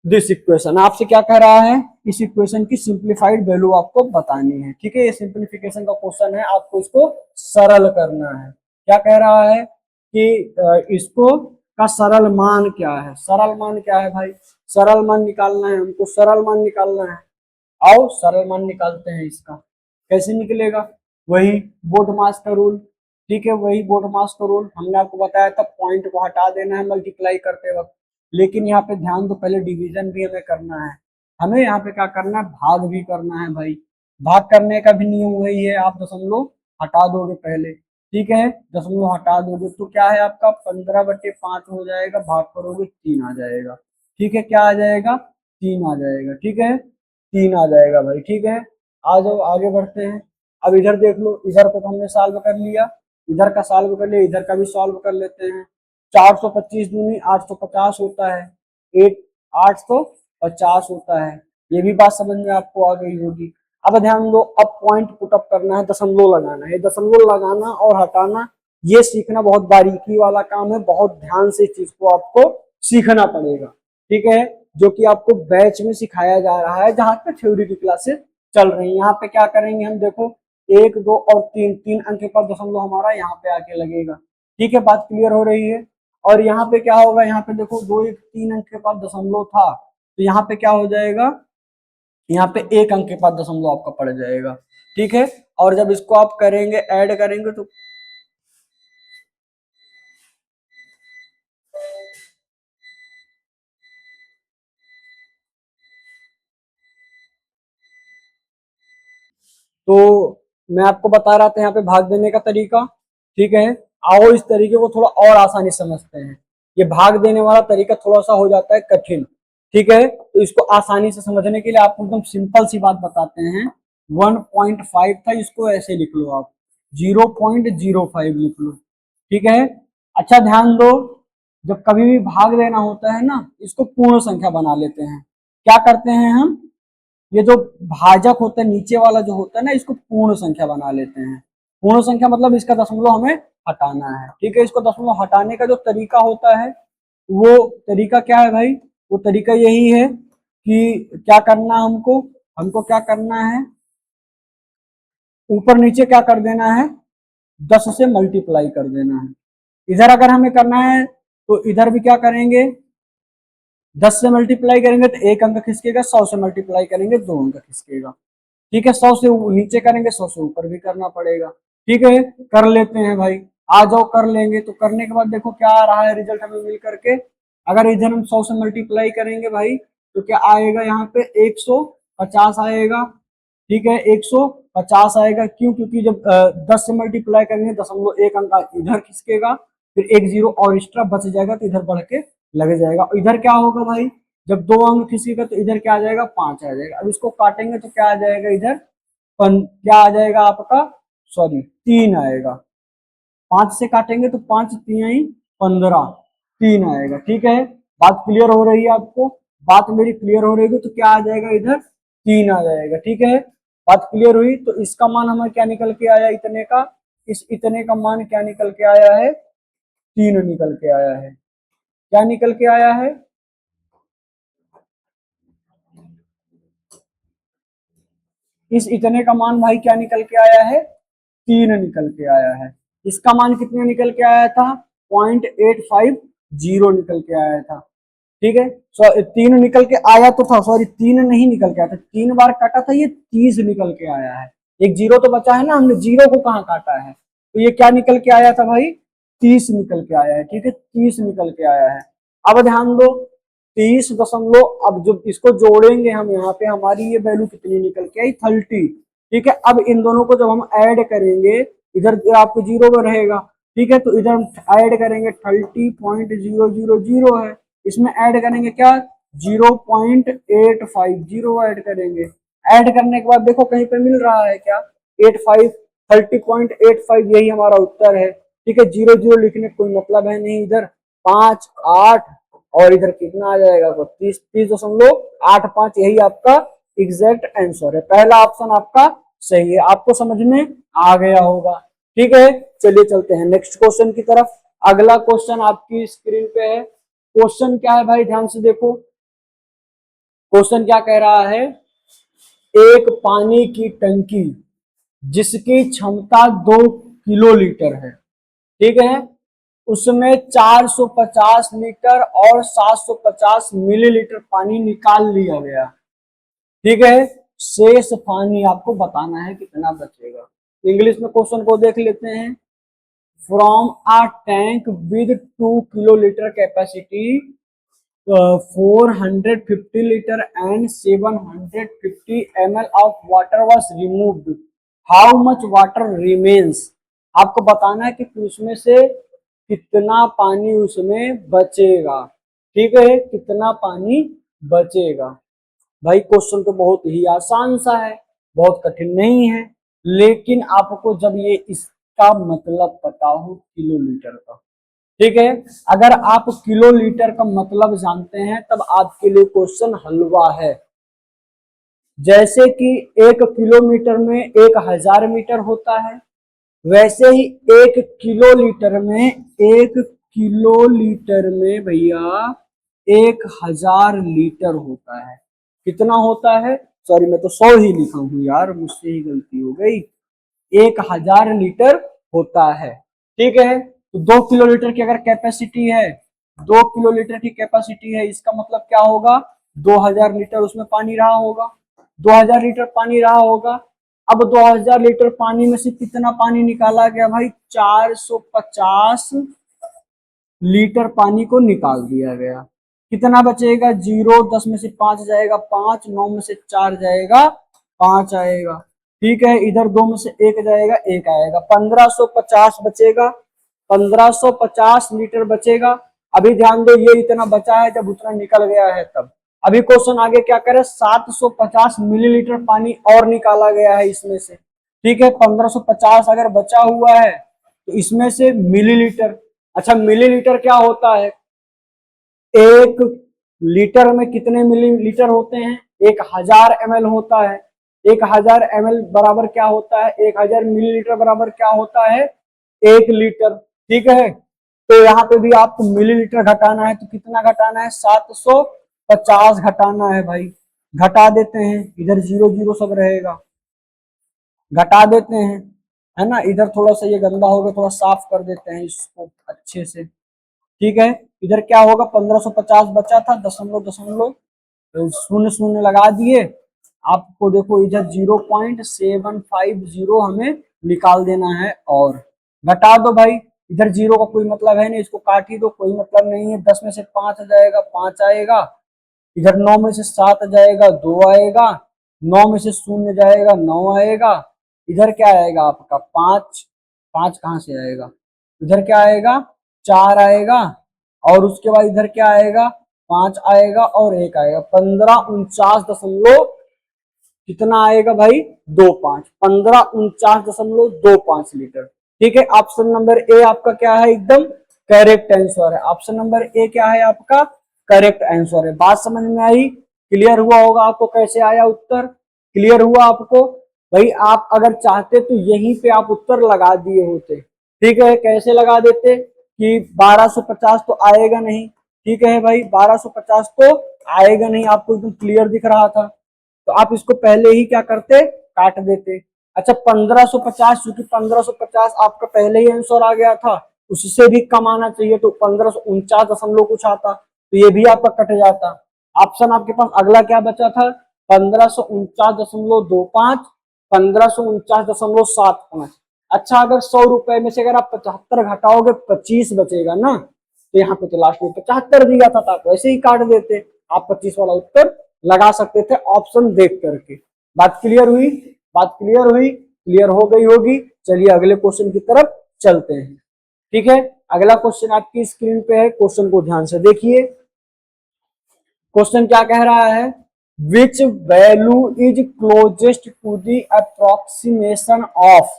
this equation. आपसे क्या कह रहा है, इस इक्वेशन की सिंप्लीफाइड वैल्यू आपको बतानी है। ठीक है, ये सिंप्लीफिकेशन का क्वेश्चन है, आपको इसको सरल करना है। क्या कह रहा है कि इसको का सरल मान क्या है, सरल मान क्या है भाई, सरल मान निकालना है हमको, सरल मान निकालना है। आओ सरल मान निकालते हैं इसका। कैसे निकलेगा, वही बोर्ड मास का रूल। ठीक है, वही बोर्ड मास का रूल हमने आपको बताया था, पॉइंट को हटा देना है मल्टीप्लाई करते वक्त। लेकिन यहाँ पे ध्यान दो, पहले डिवीजन भी हमें करना है, हमें यहाँ पे क्या करना है, भाग भी करना है भाई। भाग करने का भी नियम वही है, आप दशमलव हटा दोगे पहले। ठीक है, दशमलव हटा दोगे तो क्या है आपका 15/5 हो जाएगा, भाग करोगे 3 आ जाएगा। ठीक है, क्या आ जाएगा, 3 आ जाएगा। ठीक है, 3 आ जाएगा भाई। ठीक है, आ जाओ आगे बढ़ते हैं। अब इधर देख लो, इधर को तो हमने सॉल्व कर लिया, इधर का सॉल्व कर लिया, इधर का भी सॉल्व कर लेते हैं। 425 दूनी 850 होता है, 850 होता है। ये भी बात समझ में आपको आ गई होगी। अब ध्यान दो, अब पॉइंट पुटअप करना है, दशमलव लगाना है। दशमलव लगाना और हटाना ये सीखना बहुत बारीकी वाला काम है, बहुत ध्यान से इस चीज को आपको सीखना पड़ेगा। ठीक है, जो कि आपको बैच में सिखाया जा रहा है, जहां पे थ्योरी की क्लासेस चल रही है। यहाँ पे क्या करेंगे हम, देखो 1 2 और 3, 3 अंक के बाद दशमलव हमारा यहाँ पे आके लगेगा। ठीक है, बात क्लियर हो रही है। और यहाँ पे क्या होगा, यहाँ पे देखो 2 1 3 अंक के बाद दशमलव था, तो यहाँ पे क्या हो जाएगा, यहाँ पे 1 अंक के बाद दशमलव आपका पड़ जाएगा। ठीक है, और जब इसको आप करेंगे ऐड करेंगे तो मैं आपको बता रहा था यहाँ पे भाग देने का तरीका। ठीक है, आओ इस तरीके को थोड़ा और आसानी से समझते हैं। ये भाग देने वाला तरीका थोड़ा सा हो जाता है कठिन। ठीक है, तो इसको आसानी से समझने के लिए आपको एकदम सिंपल सी बात बताते हैं। 1.5 था, इसको ऐसे लिख लो आप, 0.05 लिख लो। ठीक है, अच्छा ध्यान दो, जब कभी भी भाग देना होता है ना, इसको पूर्ण संख्या बना लेते हैं। क्या करते हैं हम, ये जो भाजक होता है नीचे वाला जो होता है ना, इसको पूर्ण संख्या बना लेते हैं। पूर्ण संख्या मतलब इसका दशमलव हमें हटाना है। ठीक है, इसको दशमलव हटाने का जो तरीका होता है, वो तरीका क्या है भाई, वो तरीका यही है कि क्या करना हमको, हमको क्या करना है, ऊपर नीचे क्या कर देना है, 10 से मल्टीप्लाई कर देना है। इधर अगर हमें करना है तो इधर भी क्या करेंगे, 10 से मल्टीप्लाई करेंगे तो 1 अंक खिसकेगा, 100 से मल्टीप्लाई करेंगे 2 अंक खिसकेगा। ठीक है, 100 से नीचे करेंगे, 100 से ऊपर भी करना पड़ेगा। ठीक है, कर लेते हैं भाई, आ जाओ कर लेंगे। तो करने के बाद देखो क्या आ रहा है रिजल्ट हमें मिल करके, अगर इधर हम 100 से मल्टीप्लाई करेंगे भाई तो क्या आएगा, यहाँ पे 150 आएगा। ठीक है, 150 आएगा, क्यों, क्योंकि जब 10 से मल्टीप्लाई करेंगे दशमलव 1 अंक इधर खिसकेगा, फिर 1 जीरो और एक्स्ट्रा बच जाएगा तो इधर बढ़ के लग जाएगा। इधर क्या होगा भाई, जब 2 अंक खिसकेगा तो इधर क्या आ जाएगा, 5 आ जाएगा। अब इसको काटेंगे तो क्या आ जाएगा, इधर क्या आ जाएगा आपका, सॉरी 3 आएगा। 5 से काटेंगे तो 5 3 15, 3 आएगा। ठीक है, बात क्लियर हो रही है आपको? बात मेरी क्लियर हो रही है तो क्या आ जाएगा इधर? 3 आ जाएगा। ठीक है, बात क्लियर हुई? तो इसका मान हमें क्या निकल के आया इतने का? इस इतने का मान क्या निकल के आया है? 3 निकल के आया है। क्या निकल के आया है? इस इतने का मान भाई क्या निकल के आया है? 3 निकल के आया है। इसका मान कितने निकल के आया था? 0.850 निकल के आया था। ठीक है, 3 निकल के आया तो था, सॉरी 3 नहीं निकल के आया था, 3 बार काटा था, ये 30 निकल के आया है। एक जीरो तो बचा है ना, हमने जीरो को कहाँ काटा है, तो ये क्या निकल के आया था भाई? 30 निकल के आया है। ठीक है, 30 निकल के आया है। अब ध्यान दो, 30 दशमलव, अब जब इसको जोड़ेंगे हम यहाँ पे, हमारी ये वैल्यू कितनी निकल के आई? 30। ठीक है, अब इन दोनों को जब हम ऐड करेंगे, इधर आपको जीरो में रहेगा। ठीक है, तो इधर हम ऐड करेंगे 30.000 है, इसमें ऐड करेंगे क्या? 0.850 ऐड करेंगे। ऐड करने के बाद देखो कहीं पे मिल रहा है क्या? 85, 30.85, यही हमारा उत्तर है। ठीक है, 0 0 लिखने का कोई मतलब है नहीं, इधर 5 8 और इधर कितना आ जाएगा? 30.85, यही आपका एग्जैक्ट आंसर है। पहला ऑप्शन आपका सही है। आपको समझ में आ गया होगा। ठीक है, चलिए चलते हैं नेक्स्ट क्वेश्चन की तरफ। अगला क्वेश्चन आपकी स्क्रीन पे है। क्वेश्चन क्या है भाई, ध्यान से देखो। क्वेश्चन क्या कह रहा है? एक पानी की टंकी जिसकी क्षमता 2 किलोलीटर है, ठीक है, उसमें 450 लीटर और 750 मिलीलीटर पानी निकाल लिया गया। ठीक है, शेष पानी आपको बताना है कितना बचेगा। इंग्लिश में क्वेश्चन को देख लेते हैं। From a tank with 2 kilolitre capacity, 450 litre and 750 ml of water was removed, how much water remains. आपको बताना है कि उसमें से कितना पानी उसमें बचेगा। ठीक है, कितना पानी बचेगा। भाई क्वेश्चन तो बहुत ही आसान सा है, बहुत कठिन नहीं है, लेकिन आपको जब ये इसका मतलब पता हो किलोलीटर का। ठीक है, अगर आप किलोलीटर का मतलब जानते हैं तब आपके लिए क्वेश्चन हलवा है। जैसे कि 1 किलोमीटर में 1000 मीटर होता है, वैसे ही 1 किलोलीटर में, 1 किलोलीटर में भैया 1000 लीटर होता है। कितना होता है? सॉरी, मैं तो 100 ही लिखा हूं यार, मुझसे ही गलती हो गई। 1000 लीटर होता है। ठीक है, तो 2 किलोलीटर की अगर कैपेसिटी है, 2 किलोलीटर की कैपेसिटी है, इसका मतलब क्या होगा? 2000 लीटर उसमें पानी रहा होगा। 2000 लीटर पानी रहा होगा। अब 2000 लीटर पानी में से कितना पानी निकाला गया भाई? 450 लीटर पानी को निकाल दिया गया। कितना बचेगा? 0, 10 में से 5 जाएगा 5, 9 में से 4 जाएगा 5 आएगा। ठीक है, इधर 2 में से 1 जाएगा 1 आएगा, 1550 बचेगा। 1550 लीटर बचेगा। अभी ध्यान दो, ये इतना बचा है जब उतना निकल गया है तब। अभी क्वेश्चन आगे क्या करे? 750 मिलीलीटर पानी और निकाला गया है इसमें से। ठीक है, 1550 अगर बचा हुआ है तो इसमें से मिलीलीटर, अच्छा मिलीलीटर क्या होता है? 1 लीटर में कितने मिलीलीटर होते हैं? 1000 ml होता है। 1000 ml बराबर क्या होता है? 1000 मिलीलीटर बराबर क्या होता है? 1 लीटर। ठीक है, तो यहाँ पे भी आपको मिलीलीटर घटाना है, तो कितना घटाना है? 750 घटाना है भाई। घटा देते हैं, इधर 0 0 सब रहेगा, घटा देते हैं, है ना। इधर थोड़ा सा ये गंदा हो गया, थोड़ा साफ कर देते हैं इसको अच्छे से। ठीक है, इधर क्या होगा? 1550 बचा था, दशमलव दशमलव शून्य शून्य लगा दिए। आपको देखो इधर 0.750 हमें निकाल देना है, और घटा दो भाई। इधर जीरो का कोई मतलब है नहीं, इसको काट ही दो, कोई मतलब नहीं है। 10 में से 5 जाएगा 5 आएगा, इधर 9 में से 7 जाएगा 2 आएगा, 9 में से 0 जाएगा 9 आएगा, इधर क्या आएगा आपका? 5। 5 कहाँ से आएगा? इधर क्या आएगा? 4 आएगा, और उसके बाद इधर क्या आएगा? 5 आएगा और 1 आएगा। 1549 दशमलव कितना आएगा भाई? 25। 1549.25 लीटर। ठीक है, ऑप्शन नंबर ए आपका क्या है? एकदम करेक्ट आंसर है। ऑप्शन नंबर ए क्या है आपका? करेक्ट आंसर है। बात समझ में आई? क्लियर हुआ होगा आपको कैसे आया उत्तर? क्लियर हुआ आपको? भाई आप अगर चाहते तो यहीं पे आप उत्तर लगा दिए होते। ठीक है, कैसे लगा देते कि 1250 तो आएगा नहीं। ठीक है भाई, 1250 तो आएगा नहीं, आपको एकदम क्लियर दिख रहा था, तो आप इसको पहले ही क्या करते, काट देते। अच्छा 1550, क्योंकि 1550 आपका पहले ही आंसर आ गया था, उससे भी कम आना चाहिए, तो 1549 कुछ आता, तो ये भी आपका कट जाता। ऑप्शन आपके पास अगला क्या बचा था, 1549.25, 1549.75। अच्छा अगर 100 रुपए में से अगर आप 75 घटाओगे 25 बचेगा ना, तो यहाँ पे तो लास्ट में 75 दिया था, तो आप वैसे ही काट देते, आप 25 वाला उत्तर लगा सकते थे ऑप्शन देख करके। बात क्लियर हुई? बात क्लियर हुई? क्लियर हो गई होगी। चलिए अगले क्वेश्चन की तरफ चलते हैं। ठीक है, अगला क्वेश्चन आपकी स्क्रीन पे है, क्वेश्चन को ध्यान से देखिए। क्वेश्चन क्या कह रहा है, which value is closest to the approximation of,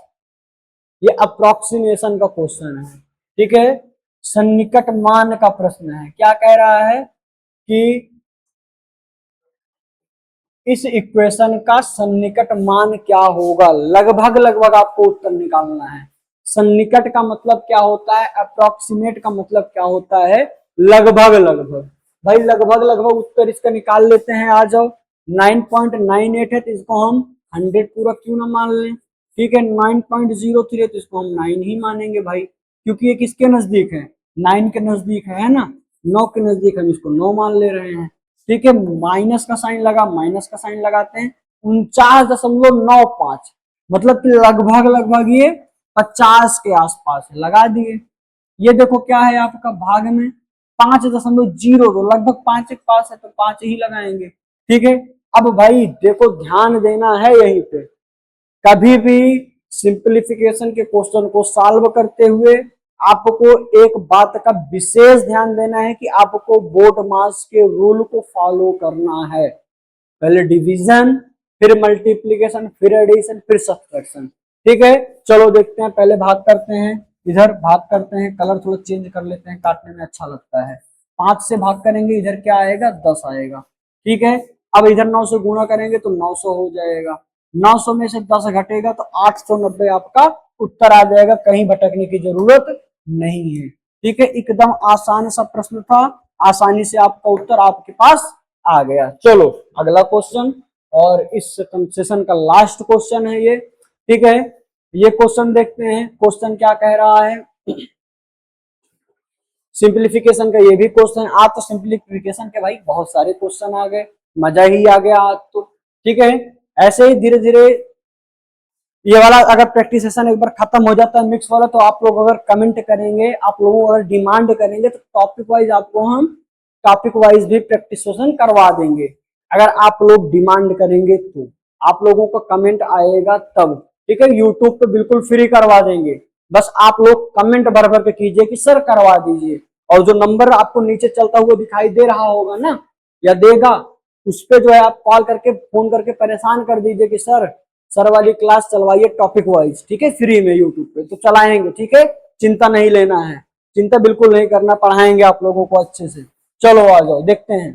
ये अप्रोक्सीमेशन का क्वेश्चन है। ठीक है, सन्निकट मान का प्रश्न है। क्या कह रहा है कि इस इक्वेशन का सन्निकट मान क्या होगा, लगभग लगभग आपको उत्तर निकालना है। सन्निकट का मतलब क्या होता है, अप्रोक्सीमेट का मतलब क्या होता है, लगभग लगभग। भाई लगभग लगभग उत्तर इसका निकाल लेते हैं, आ जाओ। 9.98 है तो इसको हम 100 पूरा क्यों ना मान लें। ठीक है, 9.03 है तो इसको हम 9 ही मानेंगे भाई, क्योंकि ये किसके नजदीक है, 9 के नजदीक है ना, 9 के नजदीक हम इसको 9 मान ले रहे हैं। ठीक है, माइनस का साइन लगा, माइनस का साइन लगाते हैं, 49.95, मतलब कि लगभग लगभग ये 50 के आसपास है, लगा दिए। ये देखो क्या है आपका भाग में 5.02, लगभग 5 के पास है तो 5 ही लगाएंगे। ठीक है, अब भाई देखो ध्यान देना है यहीं पे, कभी भी सिंप्लीफिकेशन के क्वेश्चन को सॉल्व करते हुए आपको एक बात का विशेष ध्यान देना है कि आपको बोर्ड मास के रूल को फॉलो करना है। पहले डिवीजन, फिर मल्टीप्लीकेशन, फिर एडिशन, फिर सब्ट्रैक्शन। ठीक है, चलो देखते हैं, पहले भाग करते हैं, इधर भाग करते हैं, कलर थोड़ा चेंज कर लेते हैं, काटने में अच्छा लगता है। 5 से भाग करेंगे, इधर क्या आएगा 10 आएगा। ठीक है, अब इधर 9 से गुणा करेंगे तो 900 हो जाएगा, 900 में से 10 घटेगा तो 890 आपका उत्तर आ जाएगा, कहीं भटकने की जरूरत नहीं है। ठीक है, एकदम आसान सा प्रश्न था, आसानी से आपका उत्तर आपके पास आ गया। चलो अगला क्वेश्चन, और इस सेशन का लास्ट क्वेश्चन है ये। ठीक है, ये क्वेश्चन देखते हैं, क्वेश्चन क्या कह रहा है। सिंप्लीफिकेशन का ये भी क्वेश्चन, आज तो सिंप्लीफिकेशन के भाई बहुत सारे क्वेश्चन आ गए, मजा ही आ गया आज तो। ठीक है, ऐसे ही धीरे धीरे ये वाला अगर प्रैक्टिस सेशन एक बार खत्म हो जाता है मिक्स वाला, तो आप लोग अगर कमेंट करेंगे, आप लोगों अगर डिमांड करेंगे तो टॉपिक वाइज आपको हम टॉपिक वाइज भी प्रैक्टिस सेशन करवा देंगे। अगर आप लोग डिमांड करेंगे तो आप लोगों का कमेंट आएगा तब। ठीक है, यूट्यूब पे बिल्कुल फ्री करवा देंगे, बस आप लोग कमेंट भर भर के कीजिए कि सर करवा दीजिए, और जो नंबर आपको नीचे चलता हुआ दिखाई दे रहा होगा ना, या देगा, उस पर जो है आप कॉल करके फोन करके परेशान कर दीजिए कि सर वाली क्लास चलवाइए टॉपिक वाइज। ठीक है, फ्री में यूट्यूब पे तो चलाएंगे। ठीक है, चिंता नहीं लेना है, चिंता बिल्कुल नहीं करना, पढ़ाएंगे आप लोगों को अच्छे से। चलो आ जाओ देखते हैं,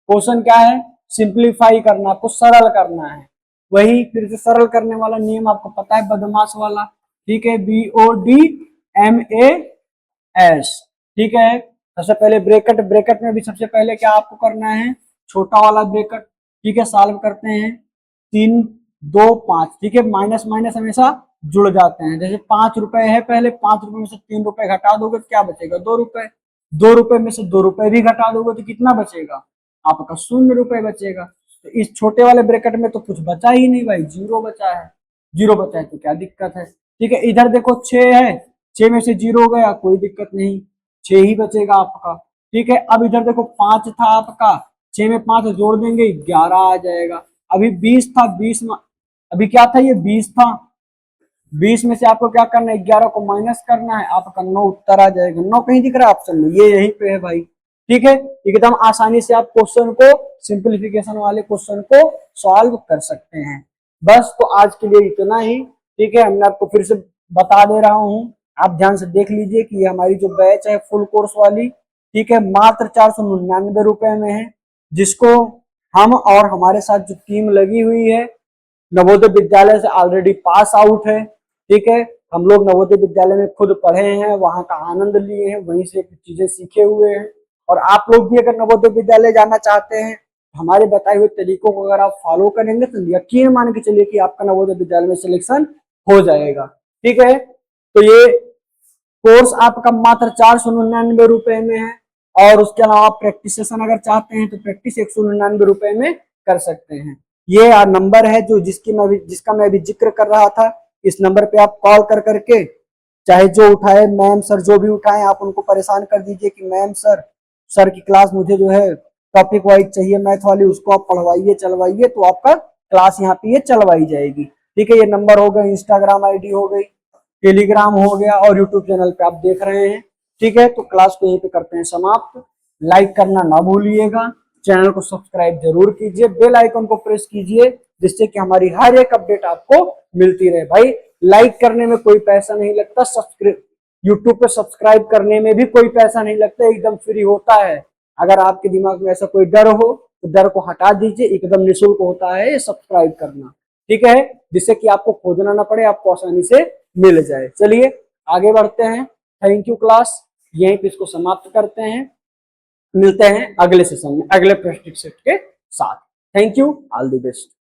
क्वेश्चन क्या है, सिंप्लीफाई करना, आपको सरल करना है। वही फिर से सरल करने वाला नियम आपको पता है, बदमाश वाला। ठीक है, BODMAS। ठीक है, सबसे पहले ब्रैकेट, ब्रैकेट में भी सबसे पहले क्या आपको करना है, छोटा वाला ब्रैकेट। ठीक है, सॉल्व करते हैं, 3 2 5। ठीक है, माइनस माइनस हमेशा जुड़ जाते हैं, जैसे 5 रुपए है, पहले 5 रुपए में से 3 रुपए घटा दोगे तो क्या बचेगा, 2 रुपए। 2 रुपए में से 2 रुपए भी घटा दोगे तो कितना बचेगा, आपका 0 रुपए बचेगा। तो इस छोटे वाले ब्रैकेट में तो कुछ बचा ही नहीं भाई, 0 बचा है, 0 बचा है तो क्या दिक्कत है। ठीक है, इधर देखो 6 है, 6 में से 0 गया, कोई दिक्कत नहीं, 6 ही बचेगा आपका। ठीक है, अब इधर देखो 5 था आपका, 6 में 5 जोड़ देंगे 11 आ जाएगा। अभी 20 था, 20 में अभी क्या था, ये 20 था, 20 में से आपको क्या करना है, 11 को माइनस करना है, आपका 9 उत्तर आ जाएगा। 9 कहीं दिख रहा है ऑप्शन में, ये यहीं पे है भाई। ठीक है, एकदम आसानी से आप क्वेश्चन को, सिंप्लीफिकेशन वाले क्वेश्चन को सॉल्व कर सकते हैं। बस तो आज के लिए इतना ही। ठीक है, हमने आपको फिर से बता दे रहा हूँ, आप ध्यान से देख लीजिए कि हमारी जो बैच है फुल कोर्स वाली, ठीक है, मात्र 499 रुपए में है, जिसको हम और हमारे साथ जो टीम लगी हुई है नवोदय विद्यालय से ऑलरेडी पास आउट है। ठीक है, हम लोग नवोदय विद्यालय में खुद पढ़े हैं, वहां का आनंद लिए हैं, वहीं से चीजें सीखे हुए हैं। और आप लोग भी अगर नवोदय विद्यालय जाना चाहते हैं, हमारे बताए हुए तरीकों को अगर आप फॉलो करेंगे तो यकीन मान के चलिए कि आपका नवोदय विद्यालय में सिलेक्शन हो जाएगा। ठीक है, तो ये कोर्स आपका मात्र 499 रुपए में है। और उसके अलावा प्रैक्टिस सेशन अगर चाहते हैं तो प्रैक्टिस 199 रुपए में कर सकते हैं। ये नंबर है जो जिसका मैं अभी जिक्र कर रहा था। इस नंबर पे आप कॉल कर करके, चाहे जो उठाए, मैम सर जो भी उठाए, आप उनको परेशान कर दीजिए कि मैम सर की क्लास मुझे जो है टॉपिक वाइज चाहिए मैथ वाली, उसको आप पढ़वाइए चलवाइए, तो आपका क्लास यहाँ पे ये चलवाई जाएगी। ठीक है, ये नंबर हो गया, इंस्टाग्राम आईडी हो गई, टेलीग्राम हो गया, और यूट्यूब चैनल पे आप देख रहे हैं। ठीक है, तो क्लास को यहीं पे करते हैं समाप्त। लाइक करना ना भूलिएगा, चैनल को सब्सक्राइब जरूर कीजिए, बेल आइकन को प्रेस कीजिए, जिससे कि हमारी हर एक अपडेट आपको मिलती रहे। भाई लाइक करने में कोई पैसा नहीं लगता, सब्सक्राइब यूट्यूब पे सब्सक्राइब करने में भी कोई पैसा नहीं लगता, एकदम फ्री होता है। अगर आपके दिमाग में ऐसा कोई डर हो तो डर को हटा दीजिए, एकदम निःशुल्क होता है ये सब्सक्राइब करना। ठीक है, जिससे कि आपको खोजना ना पड़े, आपको आसानी से मिल जाए। चलिए आगे बढ़ते हैं। थैंक यू क्लास, यहीं पे इसको समाप्त करते हैं। मिलते हैं अगले सेशन में अगले प्रैक्टिस सेट के साथ। Thank you, all the best.